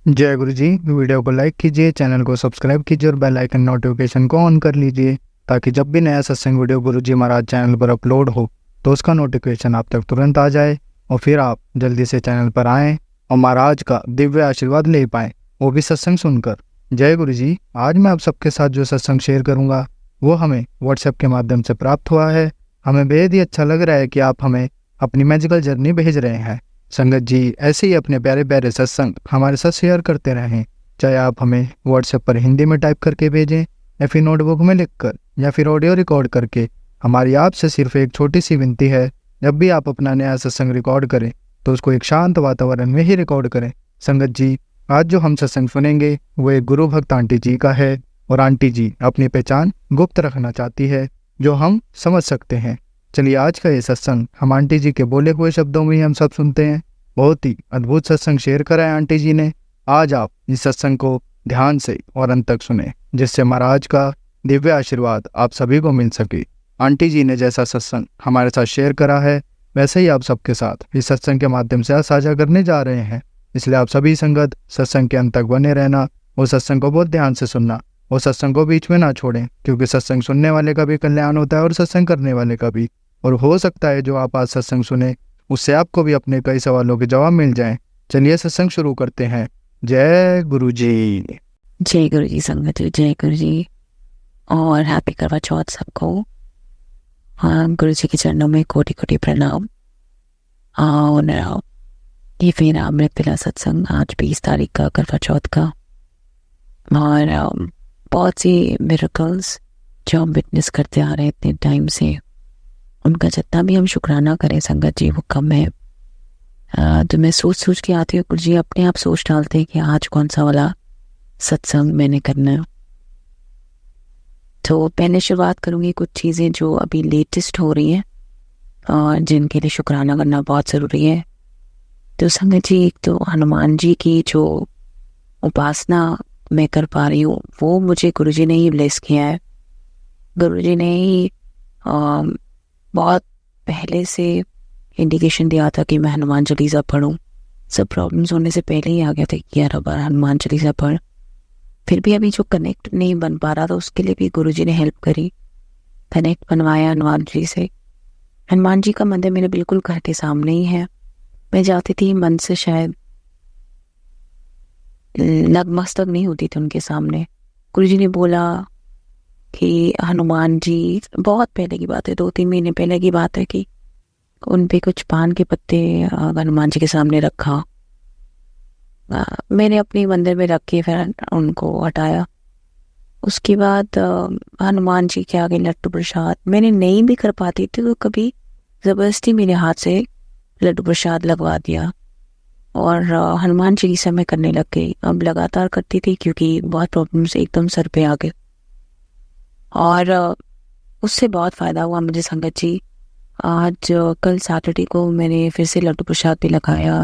जय गुरु जी। वीडियो को लाइक कीजिए, चैनल को सब्सक्राइब कीजिए और बेल आइकन नोटिफिकेशन को ऑन कर लीजिए ताकि जब भी नया सत्संग वीडियो गुरु जी महाराज चैनल पर अपलोड हो तो उसका नोटिफिकेशन आप तक तुरंत आ जाए और फिर आप जल्दी से चैनल पर आएँ और महाराज का दिव्य आशीर्वाद ले पाएँ, वो भी सत्संग सुनकर। जय गुरु जी। आज मैं आप सबके साथ जो सत्संग शेयर करूँगा वो हमें व्हाट्सएप के माध्यम से प्राप्त हुआ है। हमें बेहद ही अच्छा लग रहा है कि आप हमें अपनी मैजिकल जर्नी भेज रहे हैं। संगत जी ऐसे ही अपने प्यारे प्यारे सत्संग हमारे साथ शेयर करते रहें, चाहे आप हमें व्हाट्सएप पर हिंदी में टाइप करके भेजें या फिर नोटबुक में लिखकर या फिर ऑडियो रिकॉर्ड करके। हमारी आपसे सिर्फ एक छोटी सी विनती है, जब भी आप अपना नया सत्संग रिकॉर्ड करें तो उसको एक शांत वातावरण में ही रिकॉर्ड करें। संगत जी आज जो हम सत्संग सुनेंगे वो एक गुरु भक्त आंटी जी का है और आंटी जी अपनी पहचान गुप्त रखना चाहती है जो हम समझ सकते हैं। चलिए आज का ये सत्संग हम आंटी जी के बोले हुए शब्दों में ही हम सब सुनते हैं। बहुत ही अद्भुत सत्संग शेयर करा है आंटी जी ने। आज आप इस सत्संग को ध्यान से और अंत तक सुने जिससे महाराज का दिव्य आशीर्वाद आप सभी को मिल सके। आंटी जी ने जैसा सत्संग हमारे साथ शेयर करा है वैसे ही आप सबके साथ इस सत्संग के माध्यम से साझा करने जा रहे हैं। इसलिए आप सभी संगत सत्संग के अंत तक बने रहना और सत्संग को बहुत ध्यान से सुनना और सत्संग को बीच में ना छोड़ें, क्योंकि सत्संग सुनने वाले का भी कल्याण होता है और सत्संग करने वाले का भी। और हो सकता है जो आप आज सत्संग सुने उससे आपको भी अपने कई सवालों के जवाब मिल जाएं। चलिए सत्संग शुरू करते हैं। जय गुरु जी। जय गुरु जी संगत जी, जय गुरु जी और हैप्पी करवा चौथ सबको। हाँ, गुरु जी के चरणों में कोटि कोटि प्रणाम। और ये फिर अमृत सत्संग आज 20 तारीख का करवा चौथ का, और बहुत सी मिरेकल्स जो हम विटनेस करते आ रहे हैं इतने टाइम से, उनका जितना भी हम शुक्राना करें संगत जी वो कम है। तो मैं सोच के आती हूँ, गुरु जी अपने आप सोच डालते हैं कि आज कौन सा वाला सत्संग मैंने करना है। तो पहले शुरुआत करूँगी कुछ चीज़ें जो अभी लेटेस्ट हो रही हैं और जिनके लिए शुक्राना करना बहुत ज़रूरी है। तो संगत जी एक तो हनुमान जी की जो उपासना मैं कर पा रही हूँ वो मुझे गुरु जी ने ही ब्लेस किया है। गुरु जी ने ही बहुत पहले से इंडिकेशन दिया था कि मैं हनुमान चालीसा पढ़ूं। सब प्रॉब्लम्स होने से पहले ही आ गया था कि यार अब हनुमान चालीसा पढ़। फिर भी अभी जो कनेक्ट नहीं बन पा रहा था उसके लिए भी गुरु जी ने हेल्प करी, कनेक्ट बनवाया हनुमान जी से। हनुमान जी का मंदिर मेरे बिल्कुल घर के सामने ही है। मैं जाती थी मन से, शायद नतमस्तक नहीं होती थी उनके सामने। गुरु जी ने बोला कि हनुमान जी, बहुत पहले की बात है, 2-3 महीने पहले की बात है, कि उन पे कुछ पान के पत्ते हनुमान जी के सामने रखा। मैंने अपने मंदिर में रख के फिर उनको हटाया। उसके बाद हनुमान जी के आगे लड्डू प्रसाद मैंने नहीं भी कर पाती थी तो कभी ज़बरदस्ती मेरे हाथ से लड्डू प्रसाद लगवा दिया और हनुमान चालीसा मैं करने लग गई। अब लगातार करती थी क्योंकि बहुत प्रॉब्लम्स एकदम सर पे आ गए और उससे बहुत फ़ायदा हुआ मुझे संगत जी। आज कल सैटरडे को मैंने फिर से लड्डू प्रसाद भी लगाया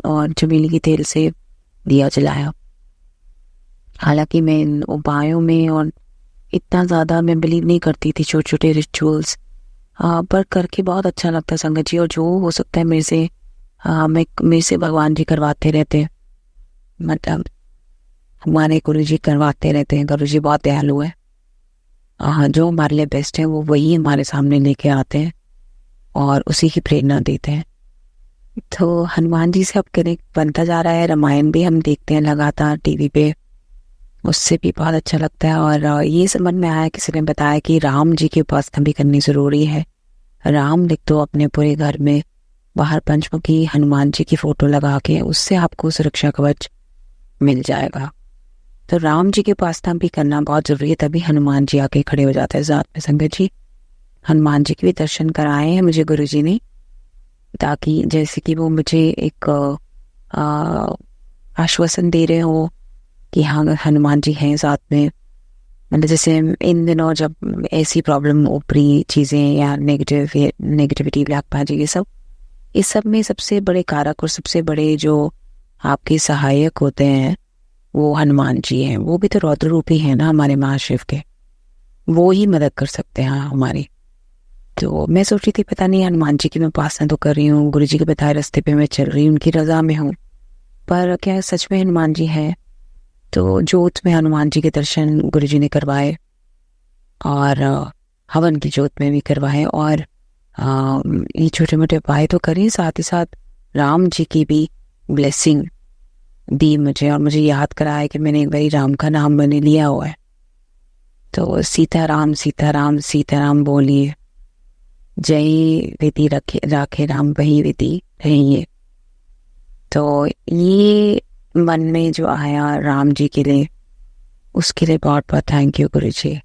और चमेली के तेल से दिया जलाया। हालांकि मैं इन उपायों में और इतना ज़्यादा मैं बिलीव नहीं करती थी, छोटे छोटे रिचुअल्स, पर करके बहुत अच्छा लगता संगत जी। और जो हो सकता है मेरे से भगवान जी करवाते रहते हैं, मतलब हमारे गुरु जी करवाते रहते हैं। गुरु जी बहुत दयालु है। जो हमारे लिए बेस्ट है वो वही हमारे सामने लेके आते हैं और उसी की प्रेरणा देते हैं। तो हनुमान जी से अब कनेक्ट बनता जा रहा है। रामायण भी हम देखते हैं लगातार टीवी पे, उससे भी बहुत अच्छा लगता है। और ये समझ में आया, किसी ने बताया कि राम जी की उपासना भी करनी ज़रूरी है। राम लिख दो अपने पूरे घर में, बाहर पंचमुखी हनुमान जी की फ़ोटो लगा के, उससे आपको सुरक्षा कवच मिल जाएगा। तो राम जी की उपासना भी करना बहुत ज़रूरी है, तभी हनुमान जी आके खड़े हो जाते हैं ज़ात में संगत जी। हनुमान जी के भी दर्शन कराए हैं मुझे गुरु जी ने, ताकि जैसे कि वो मुझे एक आश्वासन दे रहे हो कि हाँ हनुमान जी हैं साथ में। मतलब जैसे इन दिनों जब ऐसी प्रॉब्लम, ऊपरी चीज़ें या नेगेटिविटी, ब्लैक मैजिक, इस सब में सबसे बड़े कारक और सबसे बड़े जो आपके सहायक होते हैं वो हनुमान जी हैं। वो भी तो रौद्र रूपी है ना हमारे महाशिव के, वो ही मदद कर सकते हैं हमारी। तो मैं सोच रही थी पता नहीं हनुमान जी की मैं उपासना तो कर रही हूँ, गुरु जी के बताए रास्ते पे मैं चल रही हूँ, उनकी रजा में हूँ, पर क्या सच में हनुमान जी हैं? तो जोत में हनुमान जी के दर्शन गुरुजी ने करवाए और हवन की जोत में भी करवाए और ये छोटे मोटे उपाय तो करें, साथ ही साथ राम जी की भी ब्लेसिंग दी मुझे और मुझे याद कराया कि मैंने एक बारी राम का नाम मैंने लिया हुआ है। तो सीताराम सीताराम सीताराम बोलिए, जय विधि रखे राखे राम वही विधि रहिए। तो ये मन में जो आया राम जी के लिए, उसके लिए बहुत बहुत थैंक यू गुरु जी।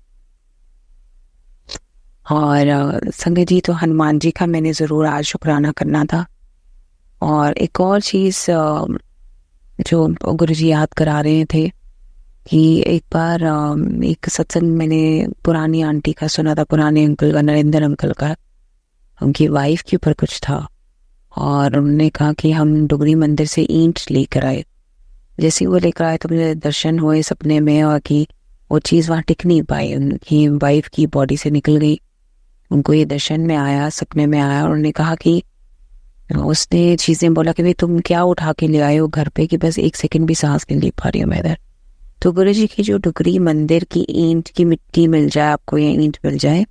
और संगत जी, तो हनुमान जी का मैंने ज़रूर आज शुक्राना करना था। और एक और चीज़ जो गुरु जी याद करा रहे थे कि एक बार एक सत्संग मैंने पुरानी आंटी का सुना था, पुराने अंकल का, नरेंद्र अंकल का। उनकी वाइफ के ऊपर कुछ था और उन्होंने कहा कि हम डुगरी मंदिर से ईंट लेकर आए। जैसे ही वो लेकर आए तो मुझे दर्शन हुए सपने में और कि वो चीज़ वहाँ टिक नहीं पाई, उनकी वाइफ की बॉडी से निकल गई। उनको ये दर्शन में आया, सपने में आया और उन्होंने कहा कि उसने चीज़ें बोला कि भाई तुम क्या उठा के ले आए हो घर पे कि बस एक सेकंड भी सांस नहीं ले पा रही हूँ मैं इधर। तो गुरु जी की जो डुगरी मंदिर की ईंट की मिट्टी मिल जाए आपको, या ईंट मिल जाए,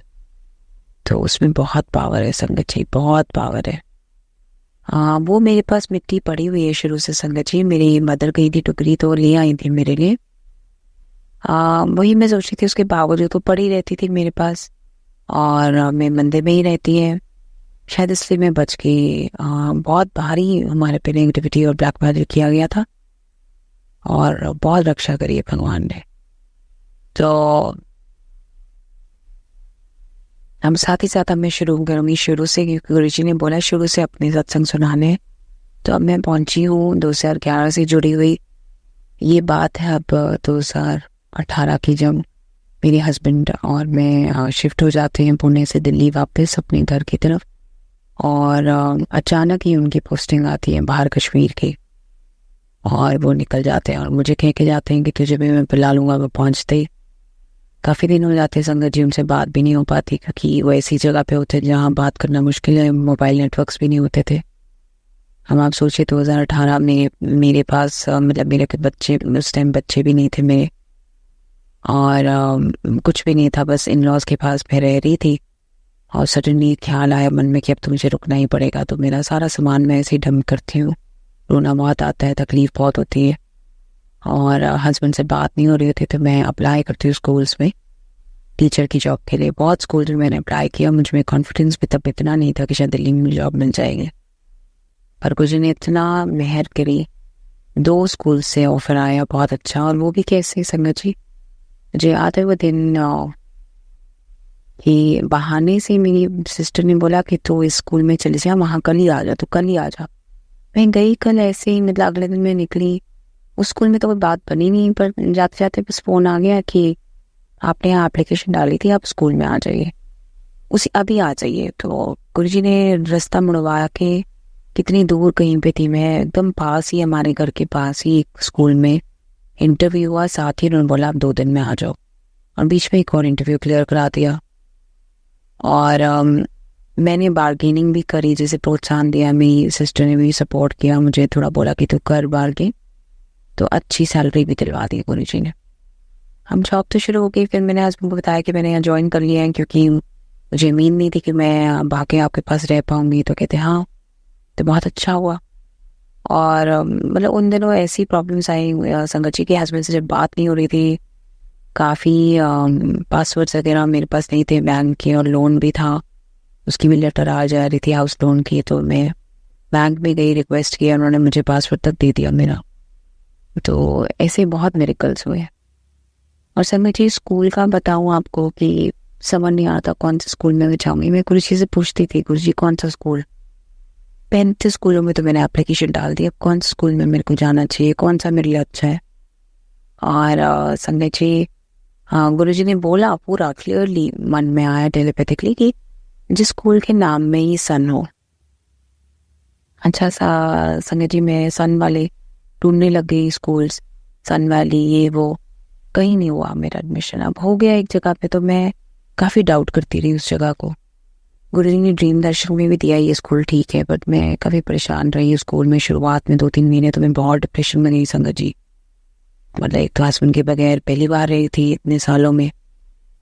तो उसमें बहुत पावर है संगत जी, बहुत पावर है। वो मेरे पास मिट्टी पड़ी हुई है शुरू से संगत जी। मेरी मदर गई थी डुगरी तो ले आई थी मेरे लिए। वही मैं सोच रही थी, उसके बावजूद तो पड़ी रहती थी मेरे पास और मैं मंदिर में ही रहती है, शायद इसलिए मैं बच गई। बहुत भारी हमारे पे नेगेटिविटी और ब्लैक मैजिक किया गया था और बहुत रक्षा करी है भगवान ने। तो हम साथ ही साथ अब मैं शुरू करूँगी शुरू से, क्योंकि गुरु जी ने बोला शुरू से अपने सत्संग सुनाने। तो अब मैं पहुंची हूँ 2011 से जुड़ी हुई। ये बात है अब 2018 की, जब मेरे हस्बैंड और मैं शिफ्ट हो जाते हैं पुणे से दिल्ली वापस अपने घर की तरफ। और अचानक ही उनकी पोस्टिंग आती है बाहर कश्मीर की और वो निकल जाते हैं और मुझे कह के जाते हैं कि तुझे भी मैं पिला लूँगा। वो पहुँचते ही काफ़ी दिन हो जाते हैं संगत जी, उनसे बात भी नहीं हो पाती क्योंकि वो ऐसी जगह पे होते जहाँ बात करना मुश्किल है, मोबाइल नेटवर्क्स भी नहीं होते थे। हम आप सोचिए 2018 में मेरे पास मतलब मेरे के बच्चे, उस टाइम बच्चे भी नहीं थे मेरे और कुछ भी नहीं था, बस इन लॉज के पास मैं रह रही थी। और सडनली ख्याल आया मन में कि अब तो मुझे रुकना ही पड़ेगा। तो मेरा सारा सामान मैं ऐसे ही डंप करती हूँ, रोना बहुत आता है, तकलीफ बहुत होती है और हस्बैंड से बात नहीं हो रही थी। तो मैं अप्लाई करती हूँ स्कूल्स में टीचर की जॉब के लिए। बहुत स्कूल में मैंने अप्लाई किया, मुझ में कॉन्फिडेंस भी तब इतना नहीं था कि शायद दिल्ली में जॉब मिल जाएगी, पर कुछ ने इतना मेहर करी। 2 स्कूल से ऑफर आया बहुत अच्छा। और वो भी कैसे संगत जी, मुझे याद है वो दिन कि बहाने से मेरी सिस्टर ने बोला कि तू इस स्कूल में चले जा, वहाँ कल ही आ जा, तो कल ही आ जा। मैं गई कल ऐसे ही, मतलब अगले दिन मैं निकली। उस स्कूल में तो कोई बात बनी नहीं, पर जाते जाते बस फ़ोन आ गया कि आपने यहाँ एप्लीकेशन डाली थी, आप स्कूल में आ जाइए, उसी अभी आ जाइए। तो गुरुजी ने रास्ता मुड़वा के, कितनी दूर कहीं पे थी मैं, एकदम पास ही, हमारे घर के पास ही एक स्कूल में इंटरव्यू हुआ। साथ ही उन्होंने बोला आप 2 दिन में आ जाओ, और बीच में एक और इंटरव्यू क्लियर करा दिया। और मैंने बार्गेनिंग भी करी, जैसे प्रोत्साहन दिया, मेरी सिस्टर ने भी सपोर्ट किया मुझे, थोड़ा बोला कि तू कर बार्गेन, तो अच्छी सैलरी भी दिलवा दी गुरुजी ने। हम जॉब तो शुरू हो गई। फिर मैंने हस्बैंड को बताया कि मैंने यहाँ ज्वाइन कर लिया है, क्योंकि मुझे उम्मीद नहीं थी कि मैं बाकी आपके पास रह पाऊंगी। तो कहते हाँ, तो बहुत अच्छा हुआ। और मतलब उन दिनों ऐसी प्रॉब्लम्स आई संगत जी के हस्बैंड से जब बात नहीं हो रही थी, काफ़ी पासवर्ड्स वगैरह मेरे पास नहीं थे बैंक के, और लोन भी था, उसकी भी लेटर आ जा रही थी हाउस लोन की। तो मैं बैंक में गई, रिक्वेस्ट किया, उन्होंने मुझे पासवर्ड तक दे दिया मेरा। तो ऐसे बहुत मिरेकल्स हुए। और संगत जी स्कूल का बताऊँ आपको कि समझ नहीं आता कौन सा स्कूल में मैं जाऊँगी। मैं कुछ चीज़ें पूछती थी, गुरुजी कौन सा स्कूल, 35 स्कूलों में तो मैंने एप्लीकेशन डाल दी, अब कौन सा स्कूल में मेरे को जाना चाहिए, कौन सा मेरे लिए अच्छा है। और संगत जी गुरुजी ने बोला, पूरा क्लियरली मन में आया टेलीपैथिकली कि जिस स्कूल के नाम में ही सन हो। अच्छा सा संगत जी मैं सन वाले ढूंढने लग गई, स्कूल्स सन वैली ये वो, कहीं नहीं हुआ मेरा एडमिशन। अब हो गया एक जगह पे, तो मैं काफ़ी डाउट करती रही उस जगह को। गुरुजी ने ड्रीम दर्शन में भी दिया ये स्कूल ठीक है, बट मैं काफ़ी परेशान रही स्कूल में। शुरुआत में 2-3 महीने तो मैं बहुत डिप्रेशन में गई संगत जी। मतलब एक तो हस्बैंड के बगैर पहली बार रही थी इतने सालों में।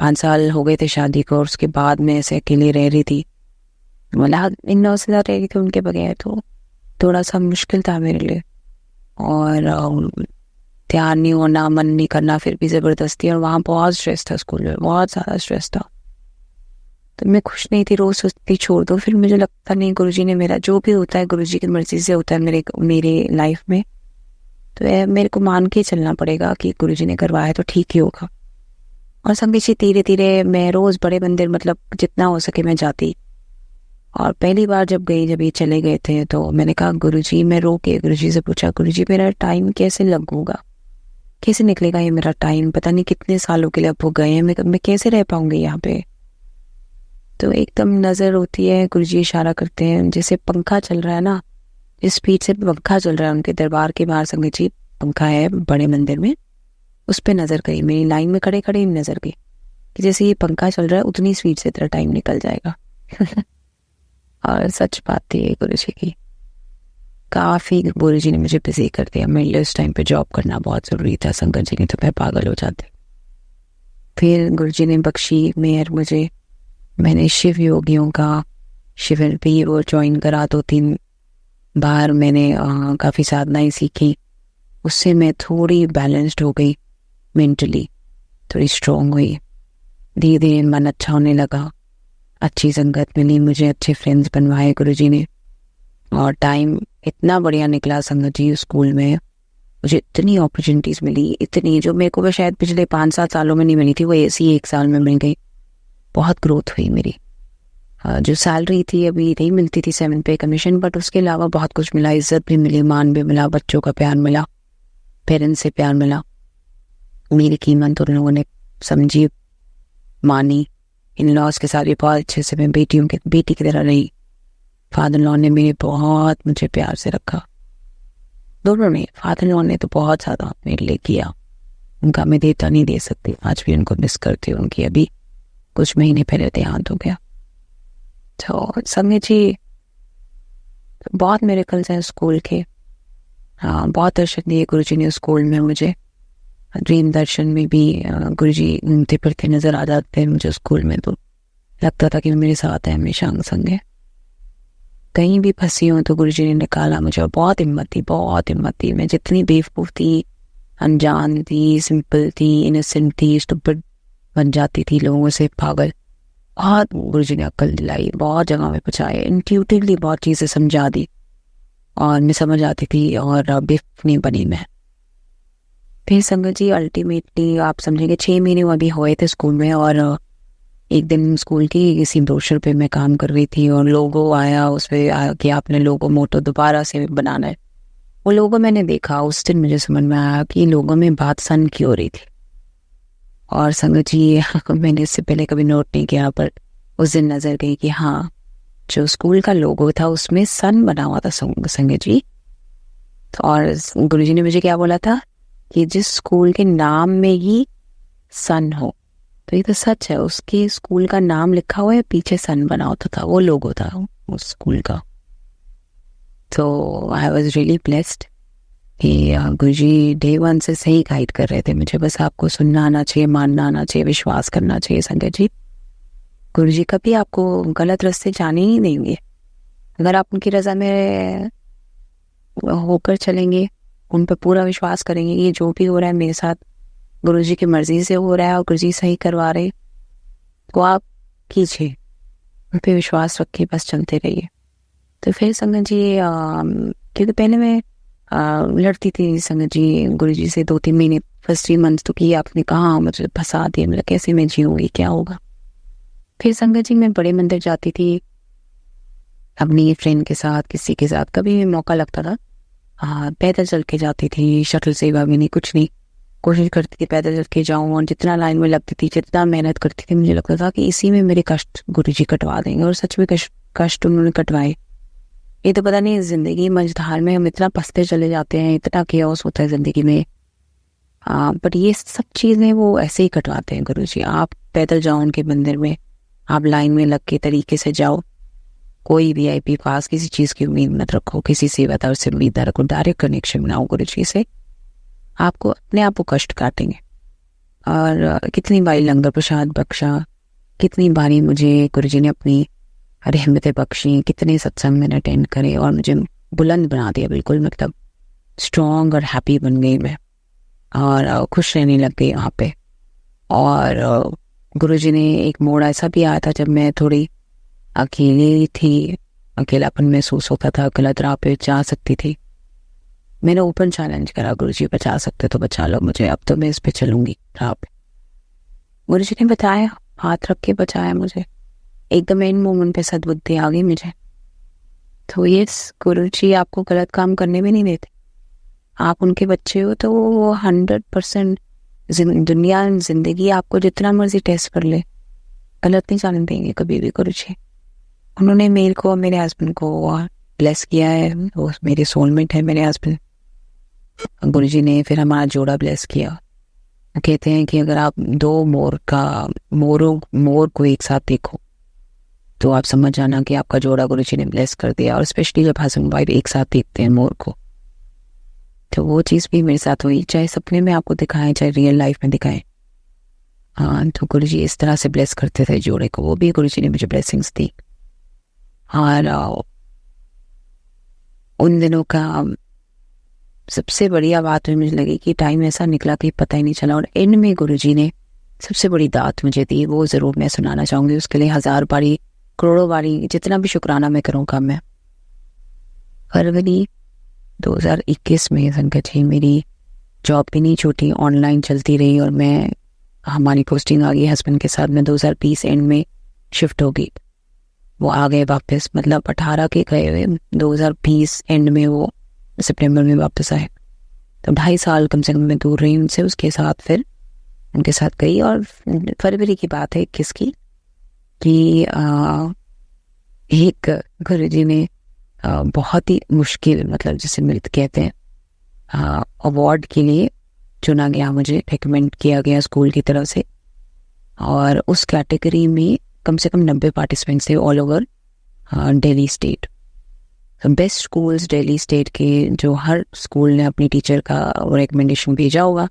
5 साल हो गए थे शादी को और उसके बाद मैं ऐसे अकेले रह रही थी। मतलब इन 9 से ज़्यादा रह रही थी उनके बगैर, तो थोड़ा सा मुश्किल था मेरे लिए। और ध्यान नहीं होना, मन नहीं करना, फिर भी ज़बरदस्ती। और वहाँ बहुत स्ट्रेस था स्कूल में, बहुत ज़्यादा स्ट्रेस था। तो मैं खुश नहीं थी, रोज़ सोचती छोड़ दो। फिर मुझे लगता नहीं, गुरुजी ने मेरा जो भी होता है गुरुजी की मर्जी से होता है मेरे लाइफ में। तो मेरे को मान के चलना पड़ेगा कि गुरुजी ने करवाया तो ठीक ही होगा। और संगीत जी धीरे धीरे मैं रोज़ बड़े मंदिर, मतलब जितना हो सके मैं जाती। और पहली बार जब ये चले गए थे तो मैंने कहा गुरुजी, मैं रो के गुरुजी से पूछा, गुरुजी मेरा टाइम कैसे लगूंगा, कैसे निकलेगा ये मेरा टाइम? पता नहीं कितने सालों के लिए अब वो गए हैं, मैं कैसे रह पाऊंगी यहाँ पे? तो एकदम नज़र होती है, गुरुजी इशारा करते हैं, जैसे पंखा चल रहा है ना, इस स्पीड से पंखा चल रहा है उनके दरबार के बाहर। संगत जी पंखा है बड़े मंदिर में, उस पर नज़र गई, मेरी लाइन में खड़े खड़े नज़र गई कि जैसे ये पंखा चल रहा है उतनी स्पीड से तेरा टाइम निकल जाएगा। और सच बात थी गुरुजी की। काफ़ी गुरुजी ने मुझे बिजी कर दिया। मेरे लिए उस टाइम पे जॉब करना बहुत ज़रूरी था संगत जी, नहीं तो मैं पागल हो जाती। फिर गुरुजी ने बख्शी मेहर मुझे, मैंने शिव योगियों का शिविर भी वो ज्वाइन करा 2-3 बार। मैंने काफ़ी साधनाएं सीखी, उससे मैं थोड़ी बैलेंस्ड हो गई, मेंटली थोड़ी स्ट्रॉन्ग हुई। धीरे धीरे मन अच्छा होने लगा, अच्छी संगत मिली मुझे, अच्छे फ्रेंड्स बनवाए गुरुजी ने। और टाइम इतना बढ़िया निकला संगत जी स्कूल में। मुझे इतनी अपॉर्चुनिटीज़ मिली, इतनी, जो मेरे को शायद पिछले 5-7 सालों में नहीं मिली थी, वो ऐसी 1 साल में मिल गई। बहुत ग्रोथ हुई मेरी। जो सैलरी थी अभी नहीं मिलती थी 7 पे कमीशन, बट उसके अलावा बहुत कुछ मिला। इज्जत भी मिली, मान भी मिला, बच्चों का प्यार मिला, पेरेंट्स से प्यार मिला। मेरी कीमत उन लोगों ने समझी, मानी। इन लॉज के साथ भी बहुत अच्छे से मैं बेटी की तरह रही। फादर लॉ ने मेरे बहुत मुझे प्यार से रखा, दोनों ने। फादर लॉ ने तो बहुत ज़्यादा मेरे लिए किया, उनका मैं देता नहीं दे सकती। आज भी उनको मिस करती हूँ। उनकी अभी कुछ महीने पहले देहांत हो गया। तो संगत जी बहुत मिरेकल्स हैं स्कूल के। हाँ, बहुत दर्शन दिए गुरुजी ने स्कूल में मुझे। ड्रीम दर्शन में भी गुरुजी घूमते फिरते नजर आ जाते हैं मुझे स्कूल में, तो लगता था कि मेरे साथ है, हमेशा अंग संग है। कहीं भी फंसी हूँ तो गुरुजी ने निकाला मुझे। और बहुत हिम्मत थी, बहुत हिम्मत थी। मैं जितनी बेवकूफ़ थी, अनजान थी, सिंपल थी, इनोसेंट थी, स्टूपिड बन जाती थी, लोगों से पागल। बहुत गुरुजी ने अक्ल दिलाई, बहुत जगह में पहुँचाए, इंट्यूटिवली बहुत चीज़ें समझा दी और मैं समझ आती थी और बेवकूफ़ नहीं बनी मैं। फिर संगत जी अल्टीमेटली आप समझेंगे 6 महीने अभी हुए थे स्कूल में। और एक दिन स्कूल की किसी ब्रोशर पे मैं काम कर रही थी और लोगो आया, उस पर कि आपने लोगो मोटो दोबारा से बनाना है। वो लोगो मैंने देखा, उस दिन मुझे समझ में आया कि लोगो में बात सन की हो रही थी। और संगत जी मैंने इससे पहले कभी नोट नहीं किया, पर उस दिन नज़र गई कि हाँ, जो स्कूल का लोगो था उसमें सन बना हुआ था संगत जी। और गुरुजी ने मुझे क्या बोला था कि जिस स्कूल के नाम में ही सन हो, तो ये तो सच है। उसके स्कूल का नाम लिखा हुआ है, पीछे सन बना होता था, वो लोगो था उस स्कूल का। तो आई वॉज रियली ब्लेस्ड कि गुरुजी डे 1 से सही गाइड कर रहे थे मुझे। बस आपको सुनना आना चाहिए, मानना आना चाहिए, विश्वास करना चाहिए संगत जी। गुरुजी कभी आपको गलत रास्ते जाने ही नहीं देंगे। अगर आप उनकी रजा में होकर चलेंगे, उन पर पूरा विश्वास करेंगे, ये जो भी हो रहा है मेरे साथ गुरुजी की मर्जी से हो रहा है और गुरुजी सही करवा रहे, तो आप कीजिए, उन पर विश्वास रखिए, बस चलते रहिए। तो फिर संगत जी क्योंकि पहले मैं लड़ती थी संगत जी गुरुजी से 2-3 महीने, फर्स्ट 3 मंथ तो कि आपने कहा मुझे फंसा दिया, मतलब कैसे मैं जीऊँगी, क्या होगा। फिर संगत जी मैं बड़े मंदिर जाती थी अपनी फ्रेंड के साथ, किसी के साथ, कभी भी मौका लगता था पैदल चल के जाती थी, शटल सेवा भी नहीं, कुछ नहीं, कोशिश करती थी पैदल चल के जाऊँ। और जितना लाइन में लगती थी, जितना मेहनत करती थी, मुझे लगता था कि इसी में मेरे कष्ट गुरुजी कटवा देंगे। और सच में कष्ट उन्होंने कटवाए। ये तो पता नहीं, जिंदगी मझधार में हम इतना पसते चले जाते हैं, इतना केओस होता है जिंदगी में, बट ये सब चीज़ें वो ऐसे ही कटवाते हैं गुरुजी। आप पैदल जाओ उनके मंदिर में, आप लाइन में लग के तरीके से जाओ, कोई वीआईपी पास किसी चीज़ की उम्मीद मत रखो, किसी सेवादार से उम्मीद ना रखो, डायरेक्ट कनेक्शन बनाओ गुरु जी से, आपको अपने आप को कष्ट काटेंगे। और कितनी बारी लंगर प्रसाद बख्शा, कितनी बारी मुझे गुरु जी ने अपनी रहमतें बख्शी, कितने सत्संग मैंने अटेंड करे और मुझे बुलंद बना दिया, बिल्कुल मतलब स्ट्रॉन्ग और हैप्पी बन गई मैं, और खुश रहने लग गई वहाँ पे। और गुरुजी ने एक मोड़ ऐसा भी आया था जब मैं थोड़ी अकेली थी, अकेलापन महसूस होता था, गलत राह पे जा सकती थी। मैंने ओपन चैलेंज करा, गुरुजी बचा सकते तो बचा लो मुझे, अब तो मैं इस पे चलूंगी राह पे। गुरुजी ने बताया, हाथ रख के बचाया मुझे, एकदम एंड मोमेंट पे सद्बुद्धि आ गई मुझे। तो ये गुरुजी आपको गलत काम करने भी नहीं देते, आप उनके बच्चे हो तो वो 100% दुनिया जिंदगी आपको जितना मर्जी टेस्ट कर ले, गलत नहीं जाने देंगे कभी भी गुरुजी। उन्होंने मेरे को, मेरे हस्बैंड को ब्लेस किया है, वो मेरे सोलमेट है मेरे हस्बैंड। गुरुजी ने फिर हमारा जोड़ा ब्लेस किया। कहते हैं कि अगर आप दो मोर को एक साथ देखो तो आप समझ जाना कि आपका जोड़ा गुरुजी ने ब्लेस कर दिया। और स्पेशली जब हस्बैंड वाइफ एक साथ देखते हैं मोर को, तो वो चीज़ भी मेरे साथ हुई, चाहे सपने में आपको दिखाएं चाहे रियल लाइफ में दिखाएं। हाँ, तो गुरुजी इस तरह से ब्लेस करते थे जोड़े को, वो भी गुरुजी ने मुझे ब्लेसिंग्स दी। और उन दिनों का सबसे बढ़िया बात मुझे लगी कि टाइम ऐसा निकला कि पता ही नहीं चला। और एंड में गुरुजी ने सबसे बड़ी दात मुझे दी, वो ज़रूर मैं सुनाना चाहूँगी। उसके लिए 1000 बारी करोड़ों बारी जितना भी शुक्राना मैं करूँ कम है। फरवरी 2021 में संकट जी मेरी जॉब भी नहीं छूटी, ऑनलाइन चलती रही, और मैं, हमारी पोस्टिंग आ गई हस्बैंड के साथ, मैं 2020 एंड में शिफ्ट हो गई। वो आ गए वापस, मतलब 18 के गए हुए, 2020 एंड में वो सितंबर में वापस आए। तो 2.5 साल कम से कम मैं दूर रही उनसे। उसके साथ फिर उनके साथ गई, और फरवरी की बात है 21 की कि एक गुरुजी ने बहुत ही मुश्किल, मतलब जिसे मृत कहते हैं, अवार्ड के लिए चुना गया, मुझे रिकमेंड किया गया स्कूल की तरफ से। और उस कैटेगरी में कम से कम 90 पार्टिसिपेंट्स थे all over Delhi state. Best schools Delhi state के, जो हर स्कूल ने अपनी टीचर का रिकमेंडेशन भेजा होगा।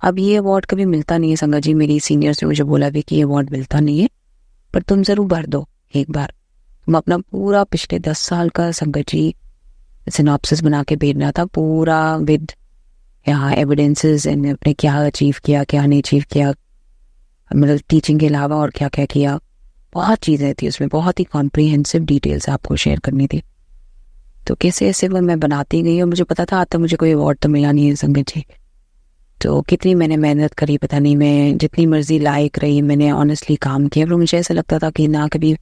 अब ये अवार्ड कभी मिलता नहीं है संगत जी, मेरी सीनियर्स ने मुझे बोला भी कि ये अवार्ड मिलता नहीं है, पर तुम ज़रूर भर दो एक बार। तुम अपना पूरा पिछले 10 साल का संगत जी सिनॉप्सिस बना के भेजना था, पूरा विद यहाँ एविडेंसेस, अपने क्या अचीव किया क्या नहीं अचीव किया, मतलब टीचिंग के अलावा और क्या क्या किया। बहुत चीज़ें थी उसमें, बहुत ही कॉम्प्रिहेंसिव डिटेल्स आपको शेयर करनी थी। तो कैसे ऐसे वो मैं बनाती गई, और मुझे पता था आज तक मुझे कोई अवार्ड तो मिला नहीं है संगत जी। तो कितनी मैंने मेहनत करी पता नहीं, मैं जितनी मर्जी लायक रही, मैंने ऑनेस्टली काम किया, पर मुझे ऐसा लगता था कि ना कभी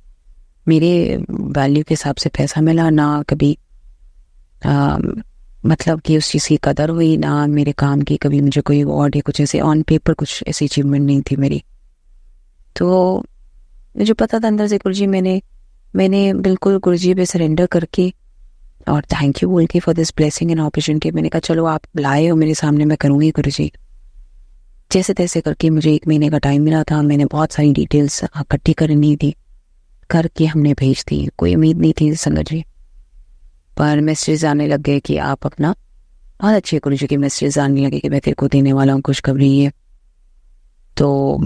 मेरे वैल्यू के हिसाब से पैसा मिला, ना कभी मतलब कि उस चीज़ की कदर हुई, ना मेरे काम की कभी मुझे कोई अवार्ड या कुछ ऐसे ऑन पेपर कुछ ऐसी अचीवमेंट नहीं थी मेरी। तो मुझे पता था अंदर से गुरुजी, मैंने बिल्कुल गुरुजी पे सरेंडर करके और थैंक यू बोल के for this blessing and opportunity, मैंने कहा चलो आप लाए हो मेरे सामने, मैं करूँगी गुरुजी। जैसे तैसे करके मुझे 1 महीने का टाइम मिला था, मैंने बहुत सारी डिटेल्स इकट्ठी करनी थी, करके हमने भेज दी। कोई उम्मीद नहीं थी संगत जी, पर मैसेज आने लग गए कि आप अपना, बहुत अच्छे गुरुजी के मैसेज आने लगे कि मैं तेरे को देने वाला हूँ खुशखबरी है। तो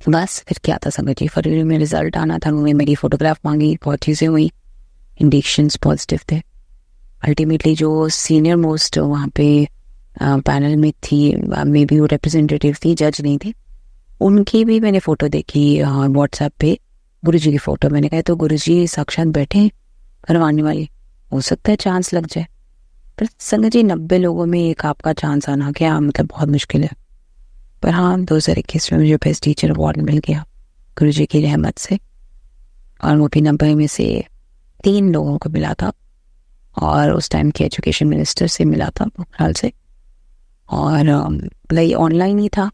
बस फिर क्या था संगत जी, फरवरी में रिजल्ट आना था, उन्होंने मेरी फोटोग्राफ मांगी, बहुत चीज़ें हुई, इंडिकेशंस पॉजिटिव थे। अल्टीमेटली जो सीनियर मोस्ट वहाँ पे पैनल में थी, मे बी वो रिप्रेजेंटेटिव थी, जज नहीं थी, उनकी भी मैंने फ़ोटो देखी व्हाट्सएप पे, गुरुजी की फ़ोटो। मैंने कहा तो गुरुजी साक्षात बैठे करवाने वाली, हो सकता है चांस लग जाए। पर संगत जी 90 लोगों में एक आपका चांस आना क्या मतलब बहुत मुश्किल है। पर हाँ, 2021 में मुझे बेस्ट टीचर अवार्ड मिल गया गुरुजी की रहमत से, और वो भी 90 में से 3 लोगों को मिला था, और उस टाइम के एजुकेशन मिनिस्टर से मिला था ख्याल से, और लाइक ऑनलाइन ही था,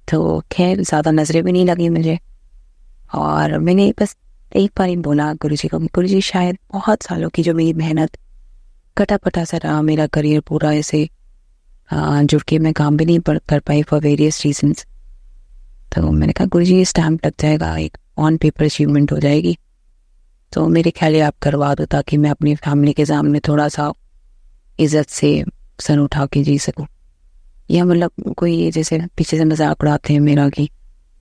तो खैर ज़्यादा नज़रें भी नहीं लगी मुझे। और मैंने बस एक बार ही बोला गुरुजी को, गुरुजी शायद बहुत सालों की जो मेरी मेहनत, कटा सा रहा मेरा करियर पूरा, ऐसे जुड़ के मैं काम भी नहीं कर पाई फॉर वेरियस रीजंस, तो मैंने कहा गुरुजी ये स्टैम्प लग जाएगा, एक ऑन पेपर अचीवमेंट हो जाएगी, तो मेरे ख्याल आप करवा दो ताकि मैं अपनी फैमिली के सामने थोड़ा सा इज्जत से सर उठा के जी सकूं। या मतलब कोई जैसे पीछे से मजाक उड़ाते हैं मेरा कि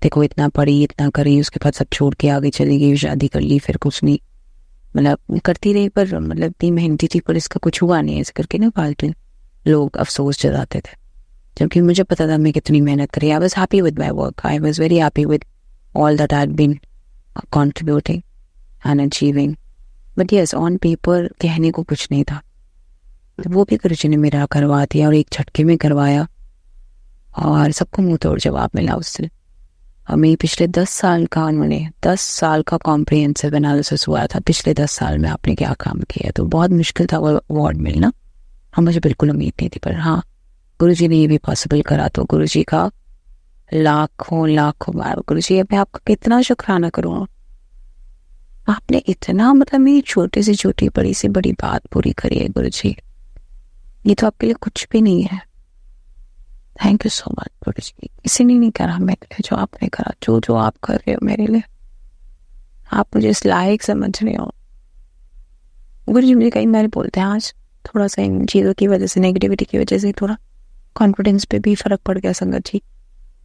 देखो इतना पढ़ी इतना करी, उसके बाद सब छोड़ के आगे चली गई, शादी कर ली, फिर कुछ नहीं, मतलब करती रही पर मतलब इतनी मेहनती थी पर इसका कुछ हुआ नहीं, ऐसे करके ना फालतू लोग अफसोस जताते थे, जबकि मुझे पता था मैं कितनी मेहनत करी। I was happy with my work, I was very happy with all that I had been contributing and achieving, but yes on paper कहने को कुछ नहीं था। तो वो भी गुरुजी ने मेरा करवा दिया और एक झटके में करवाया और सबको मुंह तोड़ जवाब मिला उससे। और मेरी पिछले 10 साल का उन्होंने 10 साल का कॉम्प्रिहेंसिव एनालिसिस हुआ था, पिछले 10 साल में आपने क्या काम किया, तो बहुत मुश्किल था वो अवार्ड मिलना। हाँ मुझे बिल्कुल उम्मीद नहीं थी, पर हाँ गुरुजी ने ये भी पॉसिबल करा, तो गुरुजी का लाखों लाखों बार गुरुजी मैं आपका कितना शुक्राना करूँ, आपने इतना मतलब मेरी छोटी से छोटी बड़ी से बड़ी बात पूरी करी है गुरुजी, ये तो आपके लिए कुछ भी नहीं है। थैंक यू सो मच गुरुजी, किसी ने नहीं करा मेरे लिए जो आपने करा, जो जो आप कर रहे हो मेरे लिए, आप मुझे इस लायक समझ रहे हो। गुरुजी मुझे कई बार बोलते हैं आज थोड़ा सा इन चीज़ों की वजह से, नेगेटिविटी की वजह से थोड़ा कॉन्फिडेंस पे भी फर्क पड़ गया संगत जी।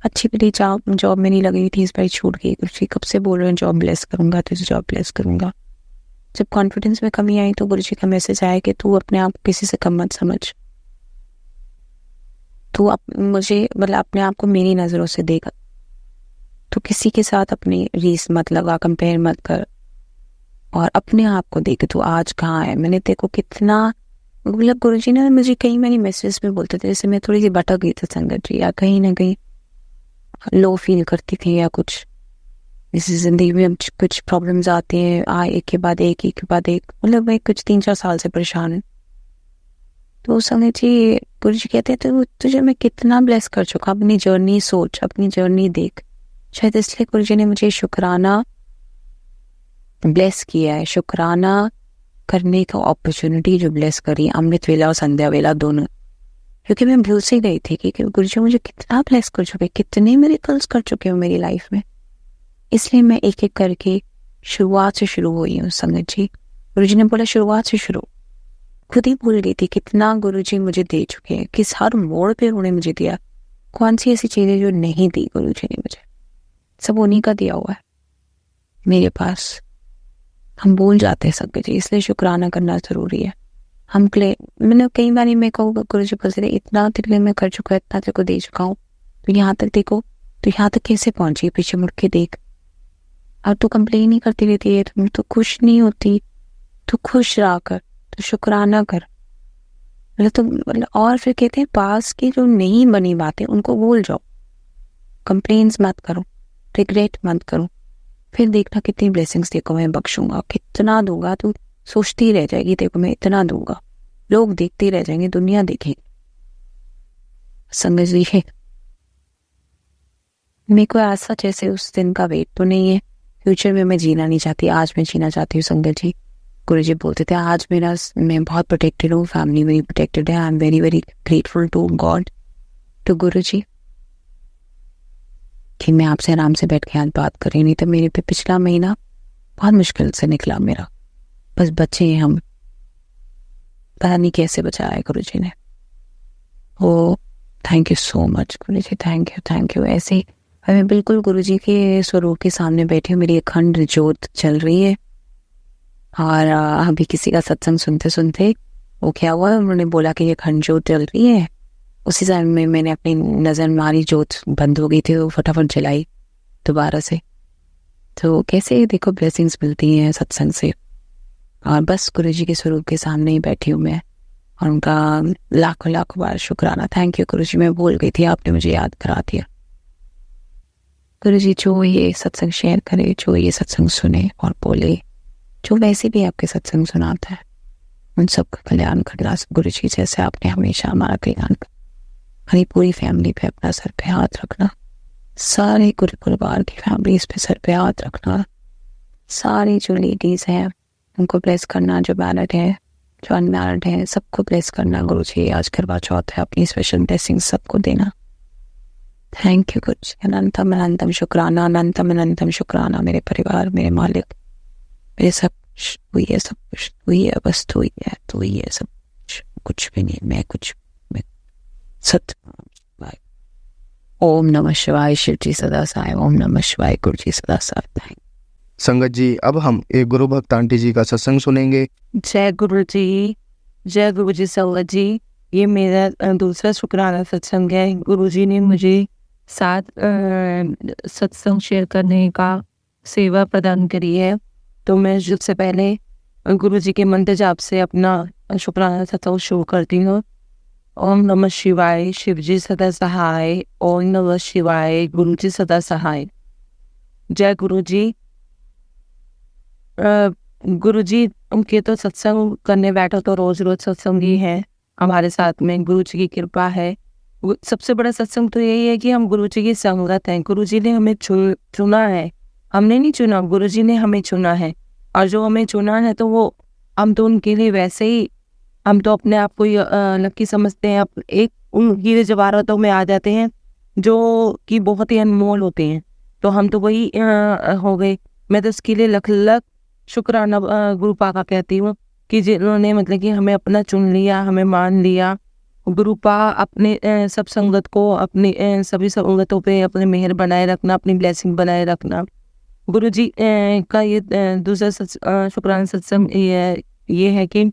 अच्छी भली जॉब में नहीं लगी थी, इस बार छूट गई। गुरुजी कब से बोल रहे हैं जॉब ब्लेस करूंगा, तुझे जॉब ब्लेस करूंगा। जब कॉन्फिडेंस में कमी आई तो गुरुजी का मैसेज आया कि तू अपने आप किसी से कम मत समझ, तू मुझे मतलब अपने आप को मेरी नज़रों से देख, तू किसी के साथ अपनी रीस मत लगा, कंपेयर मत कर, और अपने आप को देख तू आज कहाँ है। मैंने देखो कितना मतलब गुरुजी ने मुझे कई मैंने मैसेज में बोलते थे, जैसे मैं थोड़ी सी भटक गई थी संगत जी, या कहीं ना कहीं लो फील करती थी, या कुछ जैसे जिंदगी में कुछ प्रॉब्लम्स आते हैं एक के बाद एक, मतलब मैं कुछ 3-4 साल से परेशान हूँ। तो उस समय जी गुरुजी कहते हैं तो तुझे मैं कितना ब्लेस कर चुका, अपनी जर्नी सोच, अपनी जर्नी देख। शायद इसलिए गुरुजी ने मुझे शुक्राना ब्लेस किया है, शुक्राना करने का अपॉर्चुनिटी जो ब्लेस करी, अमृत वेला और संध्या वेला दोनों, क्योंकि मैं भूल से गई थी कि गुरुजी मुझे कितना ब्लेस कर चुके, कितने मिरेकल्स कर चुके हो मेरी लाइफ में। इसलिए मैं एक एक करके शुरुआत से शुरू हुई हूँ संगत जी। गुरुजी ने बोला शुरुआत से शुरू, खुद ही भूल गई थी कितना गुरुजी मुझे दे चुके हैं, किस हर मोड़ पे उन्होंने मुझे दिया। कौन सी ऐसी चीजें जो नहीं दी गुरुजी ने मुझे, सब उन्हीं का दिया हुआ है मेरे पास। हम भूल जाते हैं संगत जी, इसलिए शुक्राना करना जरूरी है। हम मैंने कई बार मेरे को गुरुजी बोलते थे इतना तेरे लिए मैं कर चुका है, इतना तेरे को दे चुका हूँ, तो यहाँ तक देखो, तो यहाँ तक कैसे पहुंची, पीछे मुड़ के देख। और तू कंप्लेन ही करती रहती है, तुम तो खुश नहीं होती, तू खुश रहा कर, तो शुक्राना कर। मतलब तो मतलब और फिर कहते हैं पास की जो नहीं बनी बातें उनको भूल जाओ, कंप्लेन्स मत करो, रिग्रेट मत करो, फिर देखना कितनी ब्लेसिंग्स देखो मैं बख्शूंगा, कितना दूंगा, तू सोचती रह जाएगी देखो मैं इतना दूंगा, लोग देखते रह जाएंगे, दुनिया देखेगी। संगत जी मेरे को ऐसा जैसे उस दिन का वेट तो नहीं है, फ्यूचर में मैं जीना नहीं चाहती, आज मैं जीना चाहती हूँ संगत जी। गुरुजी बोलते थे आज मैं बहुत प्रोटेक्टेड हूँ, फैमिली मेरी प्रोटेक्टेड है, I am very very grateful to God, to Guruji कि मैं आपसे आराम से बैठ के आज बात कर रही, नहीं तो मेरे पे पिछला महीना बहुत मुश्किल से निकला मेरा, बस बचे हैं हम, पता नहीं कैसे बचाया है गुरुजी ने। Oh thank you so much Guruji, thank you. ऐसे ही मैं बिल्कुल गुरुजी के स्वरूप के सामने बैठी हूँ, मेरी अखंड ज्योत चल रही है। और अभी किसी का सत्संग सुनते सुनते वो क्या हुआ, उन्होंने बोला कि ये अखंड ज्योत चल रही है, उसी समय में मैंने अपनी नज़र मारी, ज्योत बंद हो गई थी, वो फटाफट जलाई दोबारा से। तो कैसे देखो ब्लेसिंग्स मिलती हैं सत्संग से, और बस गुरुजी के स्वरूप के सामने ही बैठी हूँ मैं, और उनका लाखों लाखों बार शुक्राना। थैंक यू गुरुजी, मैं भूल गई थी, आपने मुझे याद करा दिया। गुरुजी जो ये सत्संग शेयर करे, जो ये सत्संग सुने और बोले, जो वैसे भी आपके सत्संग सुनाता है, उन सबका कल्याण करना गुरुजी, जैसे आपने हमेशा हमारा कल्याण कर। हमारी पूरी फैमिली पे अपना सर पे हाथ रखना, सारे गुरु परिवार की फैमिलीज पे सर पे हाथ रखना, सारी जो लेडीज हैं उनको ब्लेस करना, जो मैरिड है जो अनमैरिड है सबको ब्लेस करना गुरुजी। आज करवा चौथ है, अपनी स्पेशल ब्लेसिंग सबको देना। थैंक यू गुरु जी। अनंतम अनंतम शुक्राना, अनंतम अनंतम शुक्राना। मेरे परिवार, मेरे मालिक, मेरे सब कुछ हुई है, सब कुछ हुई है, बस तू ही है, तू ही है सब कुछ भी नहीं, मैं सत्य। ओम नमः शिवाय, शिव जी सदा सहाय। ओम नमः शिवाय, गुरु जी सदा सहाय। थैंक। संगत जी, अब हम एक गुरु भक्त आंटी जी का सत्संग सुनेंगे। जय गुरु जी, जय गुरु जी। संगत जी, ये मेरा दूसरा शुक्राना सत्संग है। गुरु जी ने मुझे 7 सत्संग शेयर करने का सेवा प्रदान करी है। तो मैं सबसे पहले गुरु जी के मंत्र जाप से अपना शुक्राना सत्संग शुरू करती हूँ। ओम नमः शिवाय, शिव जी सदा सहाय। ओम नमः शिवाय, गुरु जी सदा सहाय। जय गुरु जी। गुरु जी उनके तो सत्संग करने बैठो तो रोज रोज सत्संग ही है हमारे साथ में। गुरु जी की कृपा है। सबसे बड़ा सत्संग तो यही है कि हम गुरु जी की संगत हैं। गुरु जी ने हमें चुना है, हमने नहीं चुना, गुरु जी ने हमें चुना है। और जो हमें चुना है तो वो हम तो उनके लिए वैसे ही, हम तो अपने आप को लकी समझते हैं। एक उन हीरे जवाहरातों में आ जाते हैं जो कि बहुत ही अनमोल होते हैं। तो हम तो वही हो गए। मैं तो उसके लिए लख लख शुक्राना गुरु पाका कहती हूँ कि जिन्होंने मतलब कि हमें अपना चुन लिया, हमें मान लिया। गुरु पा अपने सब संगत को, अपनी सभी संगतों पे अपने मेहर बनाए रखना, अपनी ब्लेसिंग बनाए रखना। गुरु जी का ये दूसरा शुक्राना सत्संग ये है कि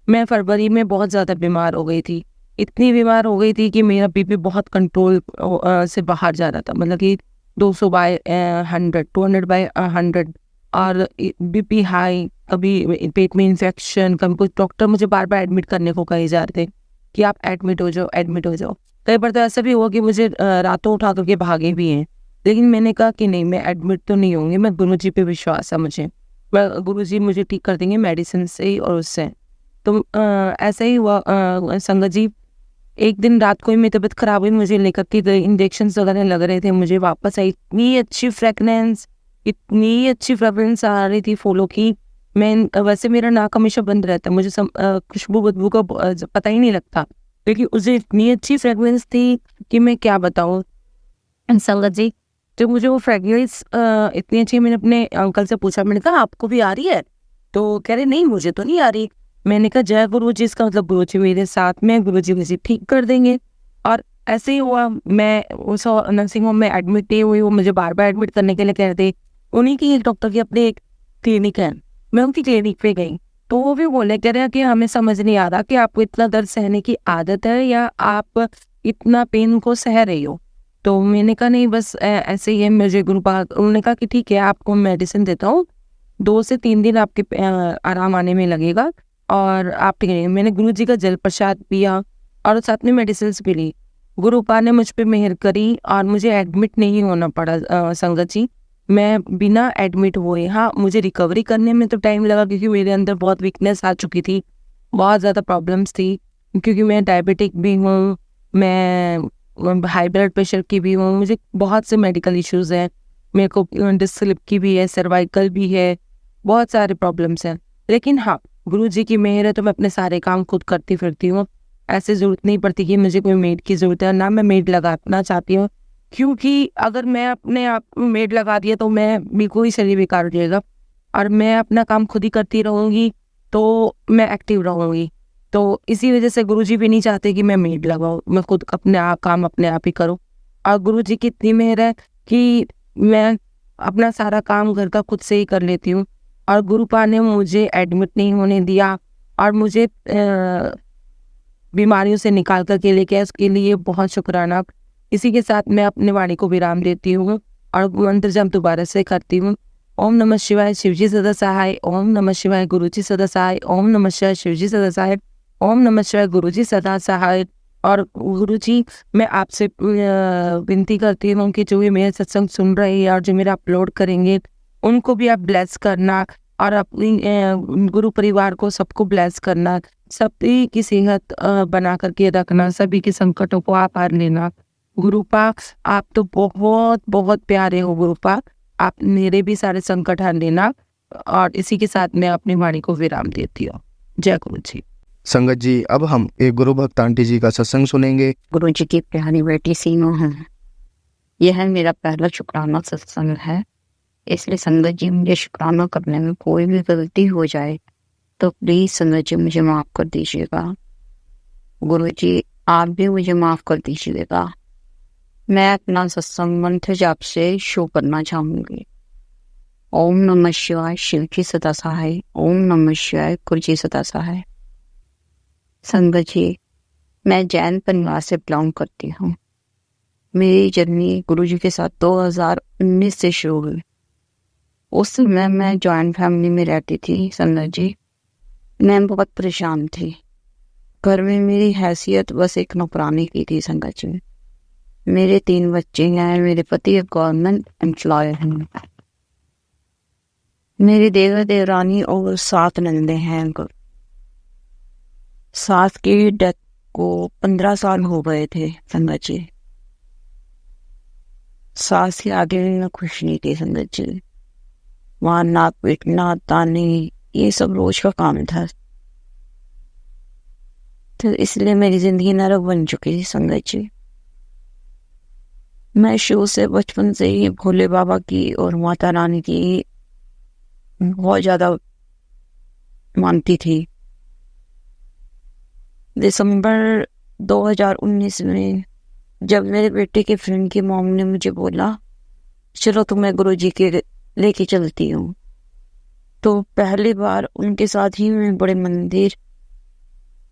मैं फरवरी में बहुत ज़्यादा बीमार हो गई थी। इतनी बीमार हो गई थी कि मेरा बीपी बहुत कंट्रोल से बाहर जा रहा था। मतलब कि 200/100, 200/100 और बीपी हाई, कभी पेट में इन्फेक्शन, कभी कुछ। डॉक्टर मुझे बार बार एडमिट करने को कहे जा रहे थे कि आप एडमिट हो जाओ, एडमिट हो जाओ। कई बार तो ऐसा भी हुआ कि मुझे रातों उठा करके भागे भी हैं। लेकिन मैंने कहा कि नहीं, मैं एडमिट तो नहीं होंगी, मैं गुरु जी पे विश्वास है मुझे, गुरु जी मुझे ठीक कर देंगे मेडिसिन से ही और उससे। तो ऐसा ही हुआ संगत जी। एक दिन रात को ही मेरी तबीयत खराब हुई, मुझे लेकर के इंजेक्शन वगैरह लग रहे थे। मुझे वापस आई, इतनी अच्छी फ्रेगनेंस आ रही थी फूलों की। मैं वैसे मेरा नाक हमेशा बंद रहता है, मुझे खुशबू बदबू का पता ही नहीं लगता, लेकिन उसे इतनी अच्छी फ्रेगनेंस थी कि मैं क्या बताऊँ संगत जी। जब मुझे वो फ्रेगनेंस इतनी अच्छी, मैंने अपने अंकल से पूछा, मैंने कहा आपको भी आ रही है? तो कह रहे नहीं, मुझे तो नहीं आ रही। मैंने कहा जय गुरु जी, इसका मतलब गुरु जी मेरे साथ में, गुरु जी मुझे ठीक कर देंगे। और ऐसे ही हुआ। मैं उस नर्सिंग होम में एडमिट नहीं हुई, वो मुझे बार बार एडमिट करने के लिए कह रहे थे। उन्हीं की एक डॉक्टर की अपनी एक क्लिनिक है, मैं उनकी क्लिनिक पे गई तो वो भी बोले, कह रहे हैं कि हमें समझ नहीं आ रहा कि आपको इतना दर्द सहने की आदत है या आप इतना पेन को सह रही हो। तो मैंने कहा नहीं, बस ऐसे ही है मुझे उन्होंने कहा कि ठीक है, आपको मेडिसिन देता हूँ, 2 से 3 दिन आपके आराम आने में लगेगा और आप ठीक है। मैंने गुरु जी का जल प्रसाद पिया और साथ में मेडिसिन भी ली। गुरु पा ने मुझ पे मेहर करी और मुझे एडमिट नहीं होना पड़ा संगत जी। मैं बिना एडमिट हुए, हाँ मुझे रिकवरी करने में तो टाइम लगा क्योंकि मेरे अंदर बहुत वीकनेस आ चुकी थी, बहुत ज़्यादा प्रॉब्लम्स थी। क्योंकि मैं डायबिटिक भी हूँ, मैं हाई ब्लड प्रेशर की भी हूँ, मुझे बहुत से मेडिकल इश्यूज़ हैं, मेरे को डिस्क स्लिप की भी है, सर्वाइकल भी है, बहुत सारे प्रॉब्लम्स हैं। लेकिन हाँ, गुरु जी की मेहर है तो मैं अपने सारे काम खुद करती फिरती हूँ। ऐसे ज़रूरत नहीं पड़ती कि मुझे कोई मेड की ज़रूरत है, ना मैं मेड लगाना चाहती हूँ। क्योंकि अगर मैं अपने आप मेड लगा दिया तो मैं बिल्कुल ही शरीर बेकार हो जाएगा और मैं अपना काम खुद ही करती रहूँगी तो मैं एक्टिव रहूँगी। तो इसी वजह से गुरुजी भी नहीं चाहते कि मैं मेड लगाऊँ, मैं खुद अपने काम अपने आप ही करूँ। और गुरुजी की इतनी मेहर है कि मैं अपना सारा काम घर का खुद से ही कर लेती हूँ। और गुरुपा ने मुझे एडमिट नहीं होने दिया और मुझे बीमारियों से निकाल कर के लेके आए, उसके लिए बहुत शुक्राना। इसी के साथ मैं अपने वाणी को विराम देती हूँ और मंत्र जप दोबारा से करती हूँ। ओम नमः शिवाय, शिवजी सदा सहाय। ओम नमः शिवाय, गुरुजी सदा सहाय। ओम नमः शिवाय, शिवजी सदा सहाय। ओम नमः शिवाय, गुरुजी सदा सहाय। और गुरुजी, मैं आपसे विनती करती हूँ कि जो भी मेरे सत्संग सुन रहे हैं और जो मेरा अपलोड करेंगे उनको भी आप ब्लेस करना और अपनी गुरु परिवार को सबको ब्लेस करना, सभी की सेहत बना करके रखना, सभी के संकटों को आप हार लेना। गुरुपा, आप तो बहुत बहुत प्यारे हो गुरुपा, आप मेरे भी सारे संकट हर लेना। और इसी के साथ मैं अपनी वाणी को विराम देती हूँ। जय गुरु जी। संगत जी, अब हम एक गुरु भक्त आंटी जी का सत्संग सुनेंगे। गुरु जी की प्यारी बेटी सीनू है। यह मेरा पहला शुक्राना सत्संग है, इसलिए संगत जी मुझे शुक्राना करने में कोई भी गलती हो जाए तो प्लीज संगत जी मुझे माफ कर दीजिएगा। गुरु जी आप भी मुझे माफ कर दीजिएगा। मैं अपना सत्संग मंत्र जाप से शुरू करना चाहूंगी। ओम नमः शिवाय, शिव जी सदा सहाय। ओम नमः शिवाय, गुरु जी सदा सहाय। संगत जी मैं जैन परिवार से बिलोंग करती हूँ। मेरी जर्नी गुरु जी के साथ 2019 से शुरू हुई। उस समय मैं जॉइंट फैमिली में रहती थी। संगत जी मैं बहुत परेशान थी। घर में मेरी हैसियत बस एक नौकरानी की थी। संगत जी मेरे 3 बच्चे हैं, मेरे पति एक गवर्नमेंट एम्प्लॉय हैं, मेरी देवर देवरानी और 7 नंदे हैं। सास की डेथ को 15 साल हो गए थे। संगत जी सास के आगे मैं खुश नहीं थी। संगत जी मारना पीटना ताने ये सब रोज का काम था, तो इसलिए मेरी जिंदगी नरक बन चुकी थी। संगत जी मैं शुरू से बचपन से ही भोले बाबा की और माता रानी की बहुत ज्यादा मानती थी। दिसंबर 2019 में जब मेरे बेटे के फ्रेंड की मॉम ने मुझे बोला चलो तुम्हें गुरुजी के लेके चलती हूँ, तो पहली बार उनके साथ ही मैं बड़े मंदिर,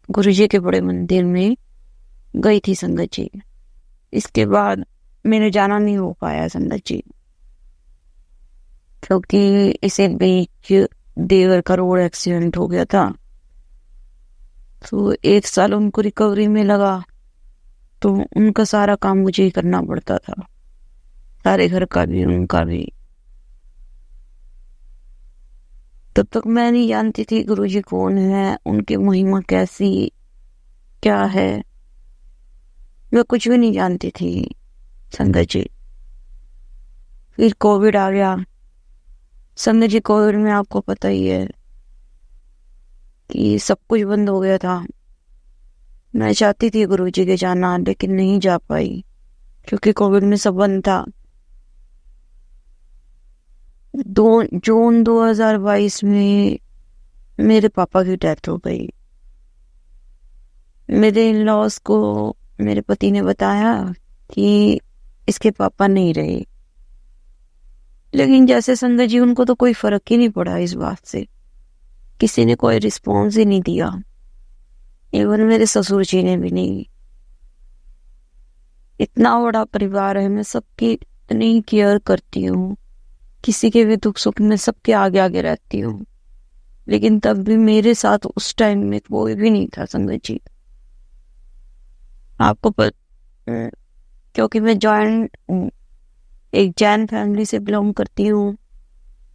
गुरुजी के बड़े मंदिर में गई थी। संगत जी इसके बाद मेरे जाना नहीं हो पाया। संगत जी क्योंकि इसी बीच देवर का रोड एक्सीडेंट हो गया था, तो 1 साल उनको रिकवरी में लगा, तो उनका सारा काम मुझे ही करना पड़ता था, सारे घर का भी उनका भी। तब तक मैं नहीं जानती थी गुरुजी कौन है, उनकी महिमा कैसी क्या है, मैं कुछ भी नहीं जानती थी। संगत जी फिर कोविड आ गया। संगत जी कोविड में आपको पता ही है कि सब कुछ बंद हो गया था। मैं चाहती थी गुरुजी के जाना, लेकिन नहीं जा पाई क्योंकि कोविड में सब बंद था। जून 2022 में मेरे पापा की डेथ हो गई। मेरे इन-लॉज को मेरे पति ने बताया कि इसके पापा नहीं रहे, लेकिन जैसे संगत जी उनको तो कोई फर्क ही नहीं पड़ा इस बात से, किसी ने कोई रिस्पॉन्स ही नहीं दिया, इवन मेरे ससुर जी ने भी नहीं। इतना बड़ा परिवार है, मैं सबकी इतनी केयर करती हूँ, किसी के भी दुख सुख में सबके आगे आगे रहती हूँ, लेकिन तब भी मेरे साथ उस टाइम में कोई भी नहीं था। संगत जी आपको क्योंकि मैं एक जैन फैमिली से बिलोंग करती हूँ,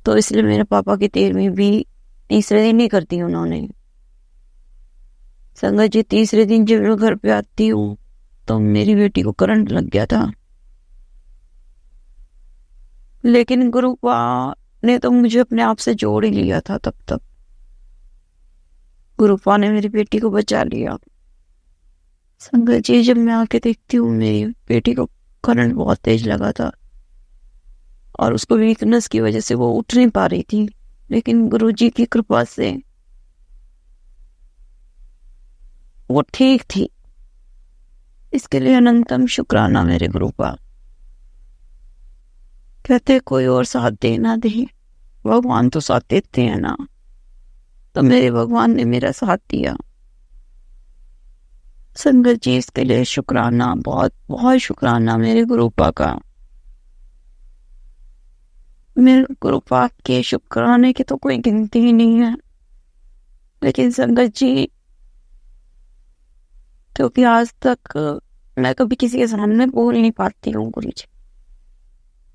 तो इसलिए मेरे पापा की 13वीं भी तीसरे दिन ही करती उन्होंने। संगत जी तीसरे दिन जब मैं घर पे आती हूँ तो मेरी बेटी को करंट लग गया था, लेकिन गुरुपा ने तो मुझे अपने आप से जोड़ ही लिया था। तब तक गुरुपा ने मेरी बेटी को बचा लिया। संगत जी जब मैं आके देखती हूँ मेरी बेटी को करंट बहुत तेज लगा था और उसको वीकनेस की वजह से वो उठ नहीं पा रही थी, लेकिन गुरुजी की कृपा से वो ठीक थी। इसके लिए अनंतम शुक्राना मेरे गुरुपा। कहते कोई और साथ दे ना दे, भगवान तो साथ देते हैं ना, तो मेरे भगवान ने मेरा साथ दिया। संगत जी इसके लिए शुक्राना, बहुत बहुत शुक्राना मेरे गुरुपा का। मेरे गुरुपा के शुक्राने की तो कोई गिनती ही नहीं है, लेकिन संगत जी क्योंकि आज तक मैं कभी किसी के सामने बोल नहीं पाती हूँ गुरुजी।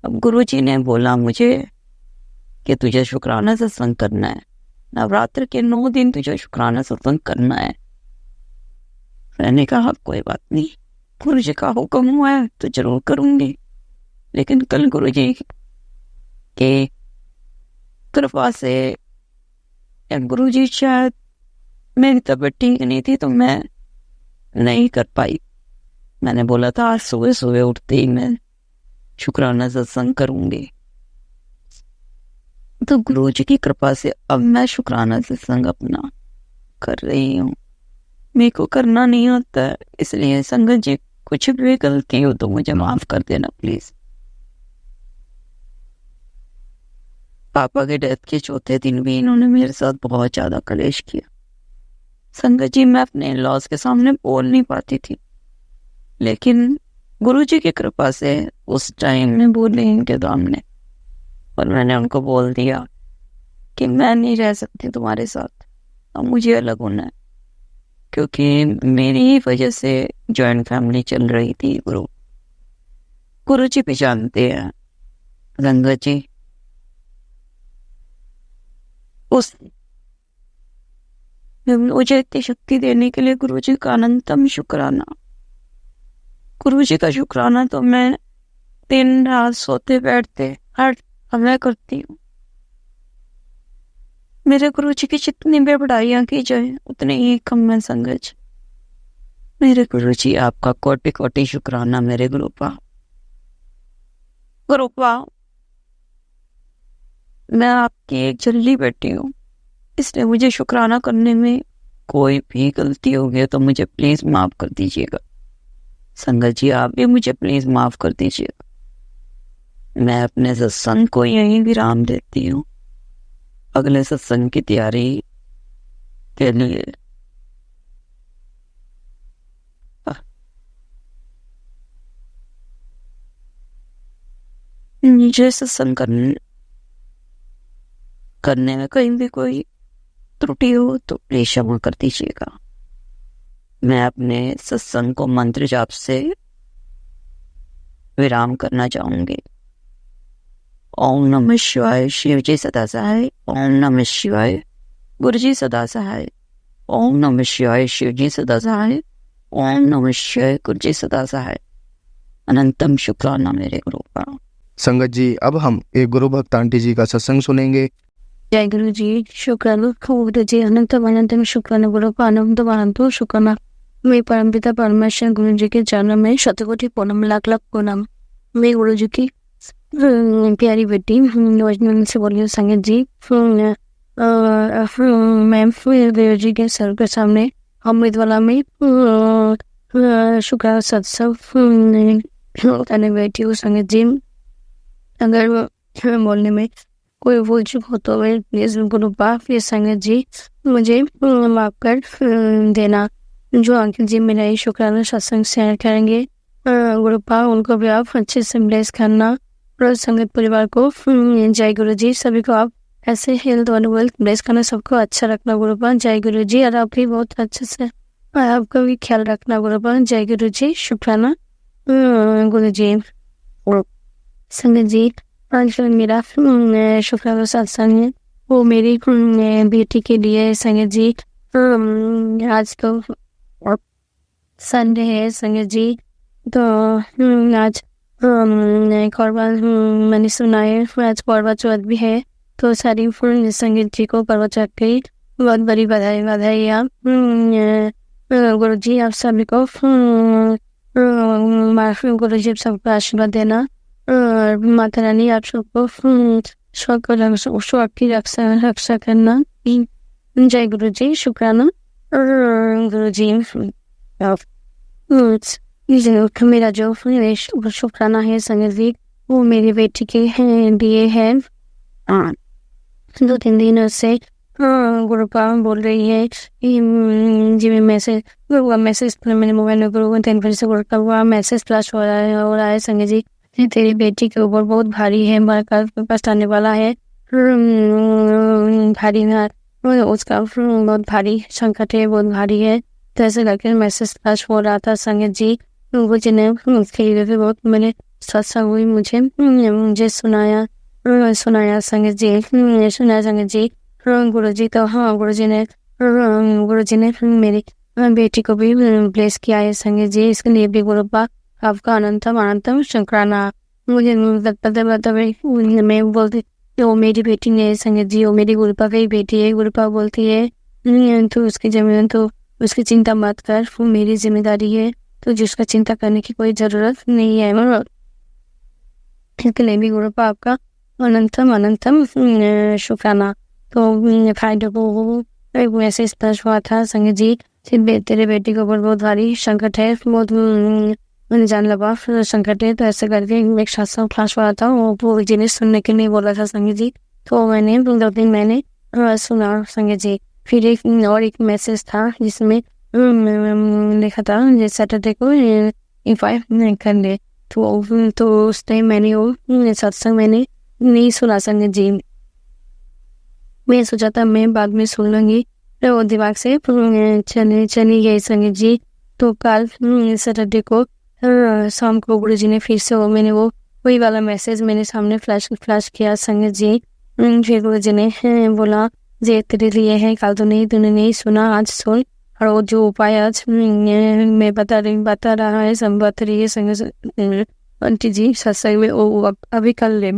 अब गुरुजी ने बोला मुझे कि तुझे शुक्राना सत्संग करना है, नवरात्र के 9 दिन तुझे शुक्राना सत्संग करना है। मैंने कहा कोई बात नहीं, गुरुजी का हुक्म हुआ है तो जरूर करूंगी। लेकिन कल गुरुजी के कृपा से, गुरुजी शायद मेरी तबीयत ठीक नहीं थी तो मैं नहीं कर पाई। मैंने बोला था आज सुबह सुबह उठते ही मैं शुक्राना सत्संग करूंगी। तो गुरु जी की कृपा से अब मैं शुक्राना सत्संग अपना कर रही हूँ। मेरे को करना नहीं होता है, इसलिए संगत जी कुछ भी गलती हो तो मुझे माफ कर देना प्लीज। पापा के डेथ के चौथे दिन भी इन्होंने मेरे साथ बहुत ज्यादा कलेश किया। संगत जी मैं अपने इन-लॉज के सामने बोल नहीं पाती थी, लेकिन गुरु जी की कृपा से उस टाइम में बोली इनके सामने, और मैंने उनको बोल दिया कि मैं नहीं रह सकती तुम्हारे साथ, अब मुझे अलग होना है, क्योंकि मेरी ही वजह से जॉइंट फैमिली चल रही थी। गुरु जी भी जानते हैं संगत जी, उस मुझे इतनी शक्ति देने के लिए गुरु जी का अनंतम शुक्राना। गुरु जी का शुक्राना तो मैं दिन रात सोते बैठते हर समय करती हूँ। मेरे गुरु जी की जितनी भी बढ़ाइयाँ की जाए उतनी ही कम है संगत जी। मेरे गुरु जी आपका कोटि कोटि शुक्राना मेरे गुरुपा। गुरुपा मैं आपकी एक जल्दी बेटी हूँ, इसलिए मुझे शुक्राना करने में कोई भी गलती हो गई तो मुझे प्लीज माफ कर दीजिएगा। संगत जी आप भी मुझे प्लीज माफ कर दीजिएगा। मैं अपने सत्संग को यहीं विराम देती हूँ। अगले सत्संग की तैयारी के लिए मुझे सत्संग करने में कहीं भी कोई त्रुटि हो तो प्लीज क्षमा कर दीजिएगा। मैं अपने सत्संग को मंत्र जाप से विराम करना चाहूंगी। ओम नमः शिवाय, शिव जी सदा सहाय। ओम नमः शिवाय, गुरु जी सदा सहाय। ओम नमः शिवाय, शिव जी सदा सहाय। ओम नमः शिवाय, गुरु जी सदा सहाय। अनंतम शुक्राना मेरे गुरु का। संगत जी अब हम एक गुरु भक्त आंटी जी का सत्संग सुनेंगे। जय गुरु जी। शुक्राना गुरु जी, अनंतम अनंतम शुक्राना गुरु का अनंतम अनंतम शुक्राना। मैं परमपिता परमेश्वर गुरु जी के चरणों में शतकोटि प्रणाम, लाख लाख प्रणाम। मैं गुरु जी की प्यारी बेटी नौजवान से बोली हूँ संगत जी। मैं गुरु जी के सर के सामने अमृतवाला में शुक्राना सत्संग करने बैठी हूँ संगत जी। अगर बोलने में कोई भूल चूक हो तो मैं प्लीज गुरुपा प्लीज संगत जी मुझे माफ कर देना। जो अंकिल जी मेरा ये शुक्राना सत्संग शेयर करेंगे गुरुपा, उनको भी आप अच्छे से ब्लेस करना, और संगत परिवार को जय गुरु जी। सभी को आप ऐसे हेल्थ और वेल्थ ब्लेस करना, सबको अच्छा रखना गुरुपा। जय गुरु जी। और आप भी बहुत अच्छे से आपका भी ख्याल रखना गुरुपा। जय गुरु जी। शुक्राना गुरु जी। संगत जी आज मेरा शुक्राना सत्संग है वो मेरी बेटी के लिए संगत जी। आज तो संडे है संगत जी, तो आज करवा मैंने सुना है आज करवा चौथ भी है, तो सारी संगत जी को करवा चौथ की बहुत बड़ी बधाई आप गुरु जी। आप सभी को गुरु जी सबको आशीर्वाद देना, और माता रानी आप सबको की रक्षा करना। जय गुरु जी। शुक्राना गुरु जी। मेरा जो शुक्राना है संगत जी वो मेरी बेटी के लिए है। 2-3 दिनों से गुरुपा बोल रही है जी मैं मैसेज मेरे मोबाइल में गुरु 10 बजे से गुरु का हुआ मैसेज फ्लैश हो रहा है संगत जी। तेरी बेटी के ऊपर बहुत भारी है, बरकत आने वाला है, भारी है उसका, बहुत भारी संकट है, बहुत भारी है। तो ऐसे करके मैसेज फ्लैश हो रहा था संगत जी। गुरु ने उसके लिए बहुत मैंने सत्संग हुई, मुझे सुनाया संगत जी, सुनाया संगत जी। गुरु जी तो हाँ गुरु जी ने मेरी बेटी को भी ब्लेस किया है संगत जी। इसके लिए भी गुरुपा आपका अनंतम शुक्राना। मुझे मैं बोलती वो मेरी बेटी है संगत जी, वो मेरी गुरुपा की बेटी है। गुरुपा बोलती है तो उसकी जमीन तो उसकी चिंता मत कर, वो मेरी जिम्मेदारी है, तो जिसका चिंता करने की कोई जरूरत नहीं है। इसके लिए भी गुरुपा आपका अनंतम अनंतम शुक्राना। तो फ्राइडे को एक मैसेज स्पर्श हुआ था, संगत जी तेरे बेटी के ऊपर बहुत भारी संकट है, बहुत मैंने जान लगा संकट है, तो ऐसे करके एक सत्संग क्लास हुआ था, वो जिन्हें सुनने के लिए बोला था संगत जी, तो मैंने 2 दिन मैंने सुना संगत जी। फिर एक और एक मैसेज था जिसमें लिखा था सैटरडे को इन्वाइट कर ले, तो उस टाइम मैंने वो सत्संग मैंने नहीं सुना संगत जी। मैं सोचा था मैं बाद में सुन लूंगी, तो वो दिमाग से चली गई संगत जी। तो कल सैटरडे को शाम को गुरुजी ने फिर से मैंने वही वाला मैसेज मेरे सामने फ्लैश किया संगत जी। फिर गुरुजी ने बोला जे तेरे लिए है, कल तो नहीं तूने नहीं सुना, आज सुन, और वो जो उपाय आज मैं बता रहा है सब बता रही है संगत आंटी जी सत्संग में, वो अभी कल ले,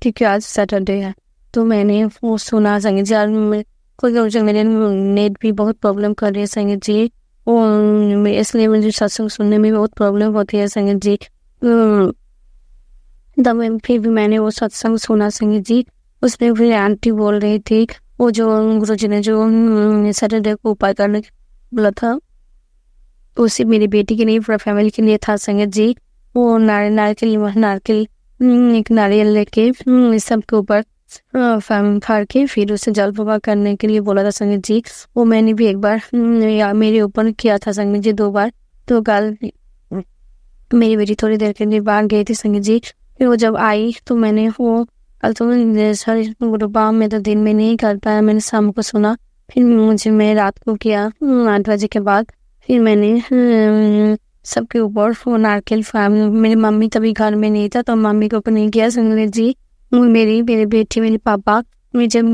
ठीक है आज सैटरडे है। तो मैंने वो सुना संगत जी। कोई मेरे नेट भी बहुत प्रॉब्लम कर रही है संगत जी, वो इसलिए मुझे सत्संग सुनने में बहुत प्रॉब्लम होती है संगत जी। तब फिर भी मैंने वो सत्संग सुना संगत जी। उसमें फिर आंटी बोल रही थी वो जो गुरुजी ने जो सैटरडे को उपाय करने बोला था, उसी मेरी बेटी के लिए पूरा फैमिली के लिए था संगत जी। वो नारियल एक नारियल लेके सबके ऊपर फाड़ के फिर उसे जल प्रवाह करने के लिए बोला था संगत जी। वो मैंने भी एक बार मेरे ऊपर किया था संगत जी 2 बार। तो कल मेरी बेटी थोड़ी देर के लिए बाहर गई थी संगत जी। फिर वो जब आई तो मैंने वो कल तो गुरुपा में तो दिन में नहीं कर पाया, मैंने शाम को सुना, फिर मैं रात को किया 8 बजे के बाद। फिर मैंने सबके ऊपर वो नारकेल मेरी मम्मी तभी घर में नहीं था, तो मम्मी के ऊपर नहीं किया संगत जी। मेरी बेटी मेरे पापा मेरी जब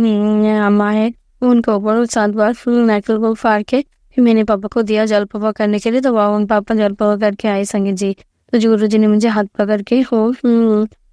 अम्मा है उनके ऊपर 7 बार नारकेल को फाड़ के फिर मैंने पापा को दिया जल प्रवाह करने के लिए। तो उन पापा जल प्रवाह करके आए संगत जी। तो गुरु जी ने मुझे हाथ पकड़ के हो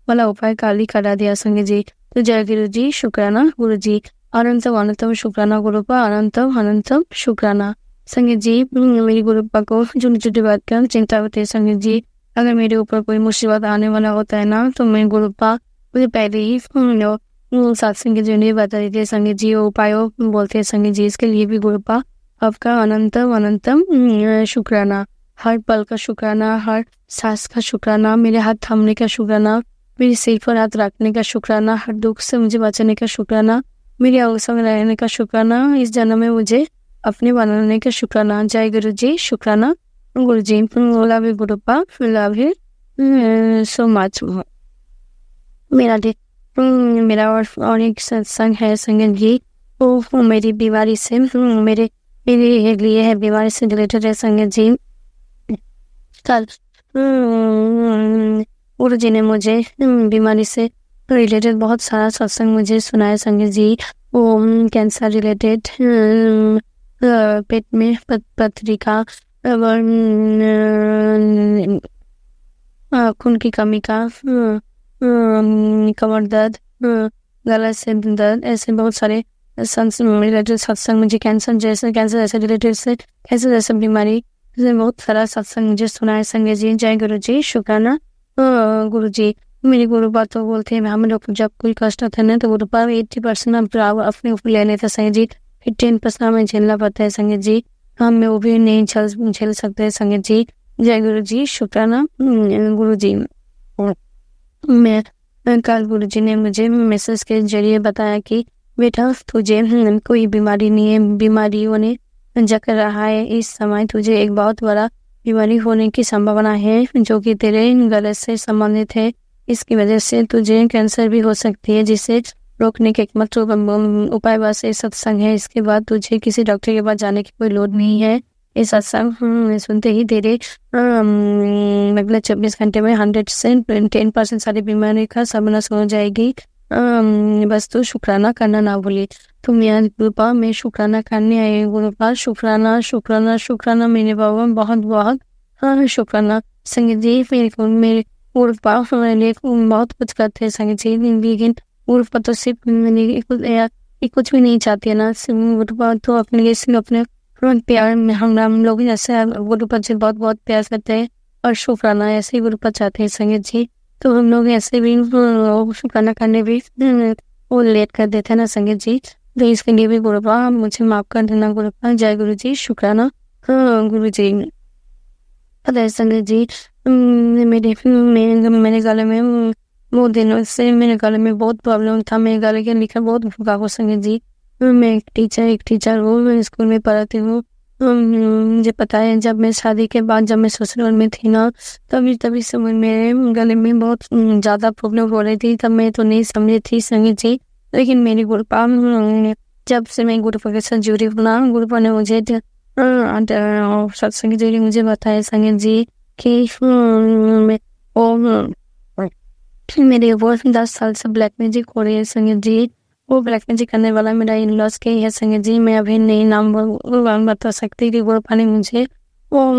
वाला उपाय काली करा दिया संगत जी। तो जय गुरु जी, शुक्राना गुरु जी, अनंतम अनंतम शुक्राना गुरुपा, अनंतम अनंतम शुक्राना संगत जी। मेरी गुरुपा को छोटी बात का चिंता होती है संगत जी। अगर मेरे ऊपर कोई मुसीबत आने वाला होता है ना, तो मैं गुरुपा मुझे पहले ही सत्संग के जरिए बता देते संगत जी, उपाय बोलते हैं संगत जी। इसके लिए भी गुरुपा आपका अनंतम अनंतम शुक्राना, हर पल का शुक्राना, हर सांस का शुक्राना, मेरे हाथ थामने का शुक्राना, मेरे सिर पर हाथ रखने का शुक्राना, हर दुख से मुझे बचाने का शुक्राना, मेरे अवसर रहने का शुक्राना, इस जन्म में मुझे अपने बनाने का शुक्राना। जय गुरु जी, शुक्राना गुरु जी। लव यू गुरुपा, लव यू सो मच। मेरा और एक सत्संग है संगत जी, वो मेरी बीमारी से मेरे लिए है, बीमारी से रिलेटेड है संगत जी। कल गुरु जी ने मुझे बीमारी से रिलेटेड बहुत सारा सत्संग मुझे सुनाया संगत जी। वो कैंसर रिलेटेड, पेट में पथरी का, खून की कमी का, कमर दर्द, गला से दर्द, ऐसे बहुत सारे रिलेटेड सत्संग मुझे कैंसर जैसे रिलेटेड से कैंसर जैसे बीमारी से बहुत सारा सत्संग मुझे सुनाया संगत जी। जय गुरु जी, शुक्राना गुरु जी। मेरे गुरुपा तो बोलते हैं हम लोग जब कोई कष्ट होता है ना, तो गुरुपा 80% अपने ऊपर ले लेते संगत जी, फिर 10% हमें झेलना पड़ता है संगत जी, हम वो भी नहीं झेल सकते संगत जी। जय गुरु जी, शुक्राना गुरु जी। मैं कल गुरु जी ने मुझे मैसेज के जरिए बताया कि बेटा तुझे कोई बीमारी नहीं है, बीमारी होने जक रहा है, इस समय तुझे एक बहुत बड़ा बीमारी होने की संभावना है जो कि तेरे गले से संबंधित है। इसकी वजह से तुझे कैंसर भी हो सकती है, जिसे रोकने के एकमात्र उपाय बस ये सत्संग है। इसके बाद तुझे किसी डॉक्टर के पास जाने की कोई लोड नहीं है। ये सत्संग सुनते ही तेरे अगले 24 घंटे में 100 से 10% सारी बीमारी का सर्वनाश हो जाएगी। बस तू शुक्राना करना ना भूलिए। तुम यहाँ गुरुपा में शुक्राना करने आए गुरुपा, शुक्राना शुक्राना शुक्राना मेरे बाबा, बहुत बहुत शुक्राना संगत जी। मेरे गुरुपा मेरे बहुत कुछ करते हैं संगत जी, लेकिन गुरुपा तो सिर्फ कुछ भी नहीं चाहती है ना। गुरुपा तो अपने अपने प्यार में हम लोग जैसे गुरुपा जी बहुत बहुत प्यार करते हैं और शुक्राना ऐसे ही गुरुपा चाहते हैं संगत जी। तो हम लोग ऐसे भी खाना खाने भी वो लेट कर देते हैं ना संगीत जी। तो इसके लिए भी गुरुपा मुझे माफ़ कर देना गुरुपा। जय गुरु जी, शुक्राना। हाँ गुरु जी। पता है संगीत जी, मेरे गले में बहुत दिनों से मेरे गले में बहुत प्रॉब्लम था। मेरे गले के लिखा बहुत भूखा हो संगीत जी। मैं एक टीचर हूँ, मैं स्कूल में पढ़ाती हूँ। मुझे पता है जब मैं शादी के बाद जब मैं ससुराल में थी ना, तभी से मेरे गले में बहुत ज़्यादा प्रॉब्लम हो रही थी। तब मैं तो नहीं समझी थी संगीत जी। लेकिन मेरी गुरुपा जब से मैं गुरुपा के साथ जुड़ी हूँ ना, गुरुपा ने मुझे सत्संग जी ने मुझे बताया संगीत जी कि मेरे वो 10 साल से ब्लैक मैजिक हो रही है संगीत जी। वो ब्लैक मैजिक करने वाला मेरा इन लॉस के ही है संगीत जी। मैं अभी नहीं नाम बता सकती कि गुरुपा ने मुझे वो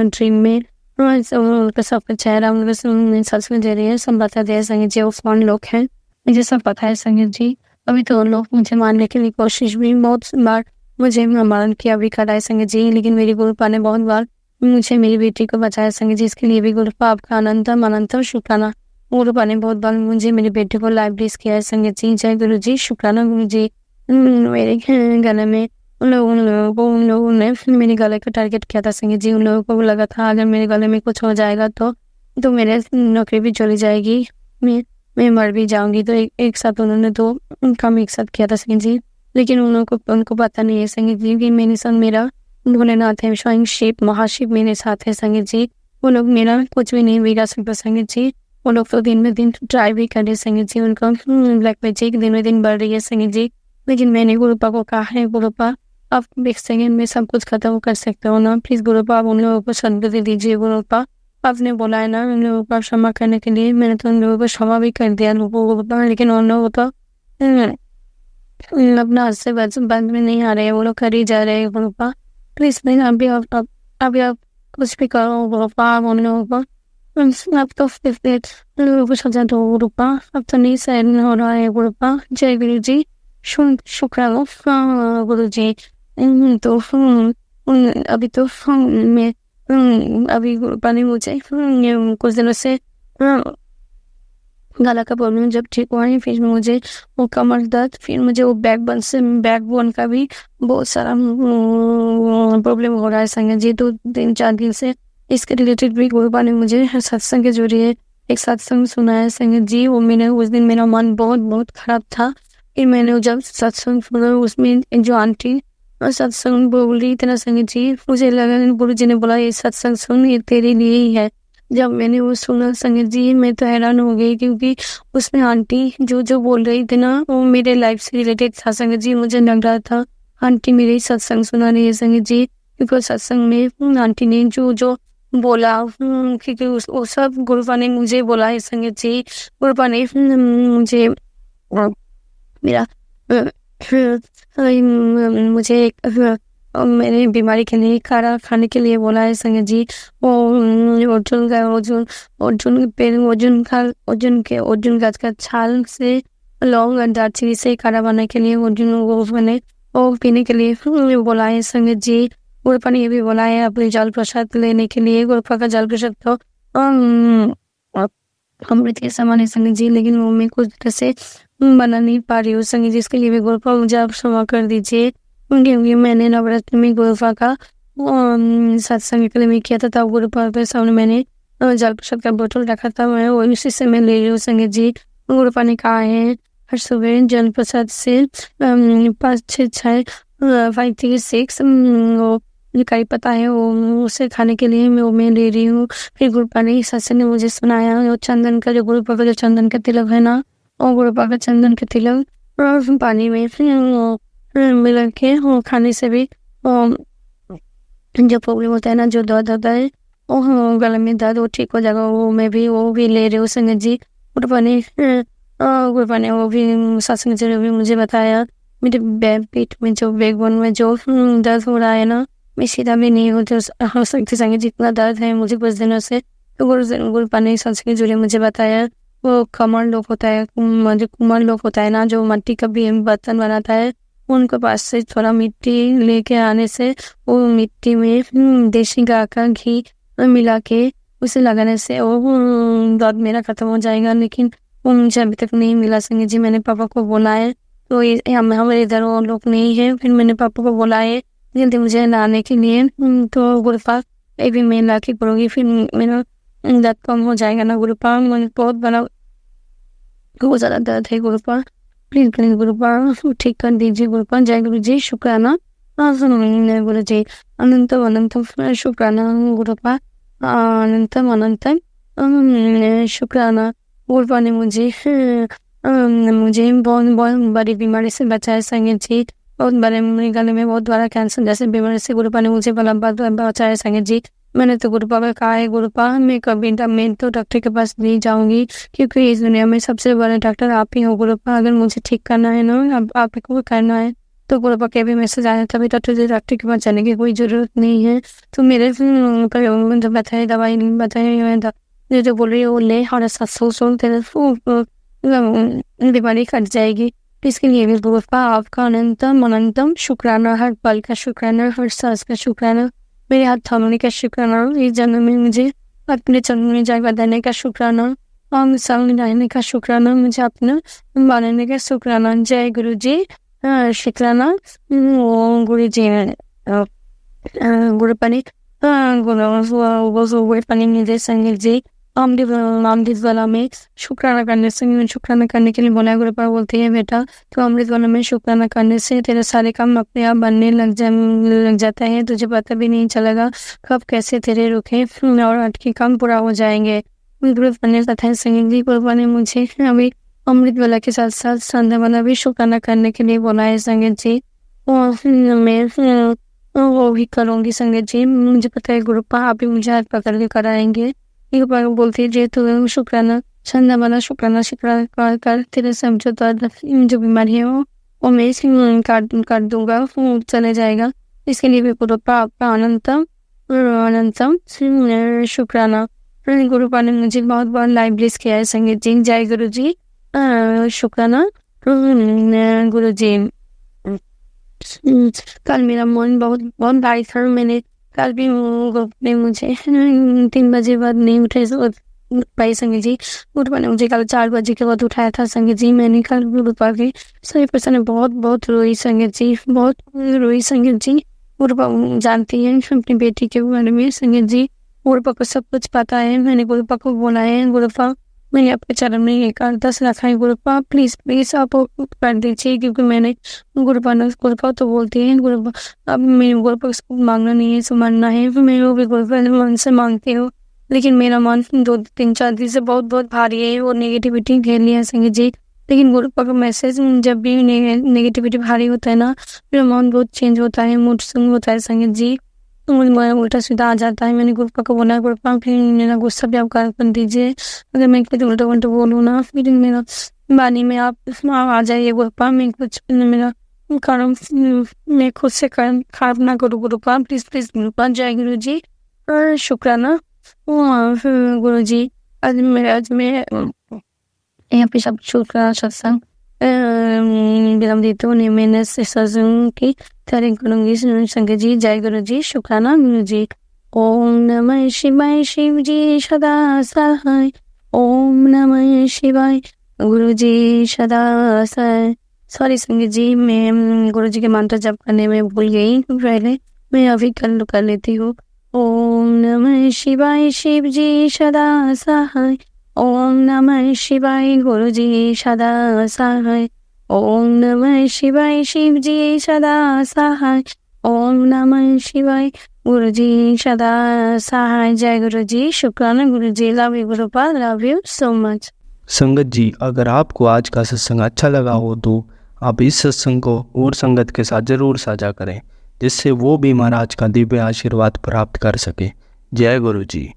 ड्रीम में उनका सबका चेहरा उनका सत्संग दे रही है, सब बता दिया संगीत जी। वो कौन लोग हैं मुझे सब पता है संगीत जी। अभी तो उन लोग मुझे मारने के लिए कोशिश भी बहुत बार मुझे मारण किया भी करा है संगीत जी। लेकिन मेरी गुरुपा ने बहुत बार मुझे मेरी बेटी को बचाया संगीत जी। इसके लिए भी गुरुपा आपका अनंतम शुक्राना। गुरुपा ने बहुत बार मुझे मेरी बेटी को लाइव ब्लेस किया है संगीत जी। जय गुरु जी, शुक्राना गुरु जी। मेरे गले में उन लोगों ने मेरे गले को टारगेट किया था संगीत जी। उन लोगों को लगा था अगर मेरे गले में कुछ हो जाएगा तो मेरे नौकरी भी चली जाएगी, मैं मर भी जाऊंगी। तो एक साथ उन्होंने 2 काम एक साथ किया था संगीत जी। लेकिन उनको पता नहीं है संगीत जी कि मेरे साथ मेरा भोलेनाथ है, स्वयं शिव महाशिव मेरे साथ है संगीत जी। वो लोग मेरा कुछ भी नहीं बिगाड़ सकता संगीत जी। वो लोग तो दिन में दिन ट्राई भी कर रहे संगीत जी। उनका ब्लैक मैजिक दिन में दिन बढ़ रही है संगीत जी। लेकिन मैंने गुरुपा को कहा है गुरुपा आप एक सेकेंड में सब कुछ खत्म कर सकते हो ना, प्लीज गुरुपा आप उन लोगों को सदगति दीजिए गुरुपा। आपने बोला है ना उन लोगों को क्षमा करने के लिए, मैंने तो उन लोगों को क्षमा भी कर दिया लोगों को बता। लेकिन उन लोगों को अपना हाथ से बंद में नहीं आ रहे हैं, वो लोग कर ही जा रहे हैं गुरुपा। प्लीज नहीं अभी आप कुछ भी करो गुरुपा। आप उन लोगों को आप तो लोगों को सजा दो गुरुपा। अब तो नहीं सहन हो रहा है गुरुपा। जय गुरु जी, शुक्राना गुरु जी। तो अभी तो मैं अभी गुरुपा ने मुझे कुछ दिनों से गला का प्रॉब्लम जब ठीक हुआ है, फिर मुझे वो कमर दर्द, फिर मुझे वो बैकबोन का भी बहुत सारा प्रॉब्लम हो रहा है संगत जी। 2-4 दिन से इसके रिलेटेड भी गुरुपा ने मुझे सत्संग के जरिए एक सत्संग सुना है संगत जी। वो मैंने उस दिन मेरा मन बहुत खराब था। फिर मैंने जब सत्संग सुना उसमें एक जो आंटी सत्संग बोल रही थी ना संगत जी, मुझे लगा गुरु जी ने बोला ये सत्संग सुन, ये तेरे लिए ही है। जब मैंने वो सुना संगत जी मैं तो हैरान हो गई, क्योंकि उसमें आंटी जो बोल रही थी ना वो मेरे लाइफ से रिलेटेड था संगत जी। मुझे लग रहा था आंटी मेरे सत्संग सुना रही है संगत जी, क्योंकि सत्संग में आंटी ने जो बोला क्योंकि वो सब गुरुपा ने मुझे बोला है संगत जी। गुरुपा ने मुझे मेरा मुझे मेरी बीमारी के लिए खाना खाने के लिए बोला है संगत जी। अर्जुन गाछ का छाल से लौंग और दालचीनी से खाना बनाने के लिए वो पीने के लिए बोला है संगत जी। गुरुपा ने ये भी बोला है अपने जल प्रसाद लेने के लिए। गुरुपा का जल प्रसाद तो अमृत के समान है संगत जी, लेकिन वो मैं कुछ तरह से बना नहीं पा रही हूँ संगत जी। इसके लिए भी गुरुपा मुझे आप क्षमा कर दीजिए, क्योंकि मैंने नवरात्रि में गुरुपा का सत्संग के लिए मैं किया था, तब गुरुपा के सामने मैंने जल प्रसाद का बोतल रखा था, मैं वो उसी से मैं ले रही हूँ संगत जी। गुरुपा ने कहा है हर सुबह जल प्रसाद से 5-6 5 3 6 वो करी पता है वो उसे खाने के लिए मैं ले रही हूँ। फिर गुरुपा ने सत्संग ने मुझे सुनाया वो चंदन का, जो गुरुपा का जो चंदन का तिलक है ना, और गुरुपा का चंदन का तिलक पानी में मिला के खाने से भी जो प्रॉब्लम होता है ना, जो दर्द होता है वो गले में दर्द वो ठीक हो जाएगा। वो मैं भी वो भी ले रही हूँ संगत जी। गुरुपा ने वो भी सत्संग से भी मुझे बताया मेरे पेट में जो बैकबोन में जो दर्द हो रहा है ना, मैं सीधा भी नहीं हो सकती संगत जी, इतना दर्द है मुझे कुछ दिनों से। तो गुरुपा ने सत्संग के जरिए मुझे बताया वो कुम्हार लोग होता है, जो कुम्हार लोग होता है ना, जो मिट्टी का भी बर्तन बनाता है, उनके पास से थोड़ा मिट्टी लेके आने से वो मिट्टी में देसी गाय का घी मिला के उसे लगाने से वो दर्द मेरा खत्म हो जाएगा, लेकिन वो मुझे अभी तक नहीं मिला संगत जी। मैंने पापा को बोला है, तो हमारे इधर वो लोग नहीं है, फिर मैंने पापा को बोला है जल्दी मुझे लाने के लिए। तो गुरुपा अभी मैं ला के करूँगी, फिर मेरा दर्द कम हो जाएगा ना गुरुपा। मुझे बहुत ज़्यादा दर्द है गुरुपा, प्लीज प्लीज गुरुपा ठीक कर दीजिए गुरुपा। जय गुरु जी, शुक्राना गुरु जी, अनंतम अनंतम शुक्राना गुरुपा, अनंतम अनंतम शुक्राना। गुरुपा ने मुझे बहुत बहुत बड़ी बीमारी से बचाया संगत जी, बहुत बड़े मेरे गले में बहुत बड़ा कैंसर जैसे बीमारी से गुरुपा ने मुझे बचाया संगत जी। मैंने तो गुरुपा का कहा है गुरुपा मैं तो डॉक्टर के पास नहीं जाऊंगी, क्योंकि इस दुनिया में सबसे बड़े डॉक्टर आप ही हो गुरुपा। अगर मुझे ठीक करना है ना, आप को करना है, तो गुरुपा के भी मैसेज आया तभी डॉक्टर के पास जाने की कोई जरूरत नहीं है। तो मेरे जो बताए दवाई बताए जो बोल रही है वो ले, और सोच तेरे बीमारी कट जाएगी। इसके लिए भी गुरुपा आपका अनंतम अनंतम शुक्राना, हर पल का शुक्राना, हर सांस का शुक्राना, मेरे हाथ थामने का शुक्राना, इस जन्म में मुझे अपने चरणों में जगह देने का शुक्राना, आम संग रहने का शुक्राना, मुझे अपना बनाने का शुक्राना। जय गुरु जी, शुक्राना। गुरु जी गुरुपा ने गुरुपा मुझे संगत जी अमृत वाला में शुक्राना करने से, शुक्राना करने के लिए बोला। गुरुपा बोलती है बेटा तो अमृत वाला में शुक्राना करने से तेरे सारे काम अपने आप बनने लग जाता है, तुझे पता भी नहीं चलेगा कब कैसे तेरे रुके और अटके काम पूरा हो जाएंगे। गुरुपा ने कथा संगत जी, गुरुपा ने मुझे अभी अमृत वाला के साथ साथ संध्या वाला भी शुक्राना करने के लिए बोला है संगत जी। मैं वो भी करूँगी संगत जी, मुझे पता है गुरुपा आप भी मुझे हाथ पकड़ के कराएंगे। बोलती है जे तो शुक्राना संध्या वाला शुक्राना कर तेरे समझो दर्द जो बीमारी है वो मैं काट दूंगा, वो चले जाएगा। इसके लिए भी गुरुपा आपका अनंतम अनंतम शुक्राना। गुरुपा ने मुझे बहुत बहुत लाइव ब्लेस किया है संगत जी। जय गुरु जी, शुक्राना गुरु जी। कल मेरा मन बहुत भारी था, मैंने कल भी मुझे 3 बजे बाद नहीं उठे पाई संगत जी। गुरुपा ने मुझे कल 4 बजे के बाद उठाया था संगत जी। मैंने कल गुरुपा के सभी पर्सन बहुत रोई संगत जी, बहुत रोई संगत जी। गुरुपा जानती है अपनी बेटी के बारे में संगत जी, गुरुपा को सब कुछ पता है। मैंने गुरुपा को बोला है गुरुपा मैंने आपके चरण में 1 10 रखा है गुरुपा, प्लीज आप कर दीजिए, क्योंकि मैंने गुरुपा तो बोलती है गुरुपा अब मेरे गुरुपा को मांगना नहीं है सो मांगना है, मैं वो भी गुरुपा मन से मांगती हूँ, लेकिन मेरा मन 2-3-4 दिन से बहुत भारी है, वो नेगेटिविटी घेर लिया है संगत जी। लेकिन गुरुपा का मैसेज जब भी नेगेटिविटी भारी होता है ना, मेरा मन बहुत चेंज होता है, मूड स्विंग होता है संगत जी, उल्टा सीधा आ जाता है। मैंने गुरुपा को बोला गुरुपा फिर मेरा गुस्सा भी आप कर दीजिए, अगर मैं कुछ उल्टा बोलूँ ना फिर मेरा वाणी में आप आ जाइए गुरुपा, मैं कुछ मेरा कर्म मैं खुद से खराब ना करूँ गुरुपा, प्लीज गुरुपा। जय गुरु जी, शुक्राना गुरु जी। आज मैं यहाँ पे सब शुक्राना सत्संग विराम देते हुए मैंने सत्संग की तारीफ करूंगी संगत जी। जय गुरु जी, शुक्राना गुरु जी। ओम नमः शिवाय, शिव जी सदा सहाय, ओम नमः शिवाय, गुरु जी सदा सहाय। सॉरी संगत जी, मैं गुरु जी के मंत्र जप करने में भूल गई, पहले मैं अभी कर लेती हूँ। ओम नमः शिवाय, शिव जी सदा सहाय, ओम नमः शिवाय, गुरु जी सदा सहाय, ओम नमः शिवाय, शिव जी सदा सहाय, ओम नमः शिवाय, गुरु जी सदा सहाय। जय गुरु जी, शुक्राना गुरु जी। लव यू गुरुपा, लव यू सो मच। संगत जी, अगर आपको आज का सत्संग अच्छा लगा हो तो आप इस सत्संग को और संगत के साथ ज़रूर साझा करें, जिससे वो भी महाराज का दिव्य आशीर्वाद प्राप्त कर सके। जय गुरु जी।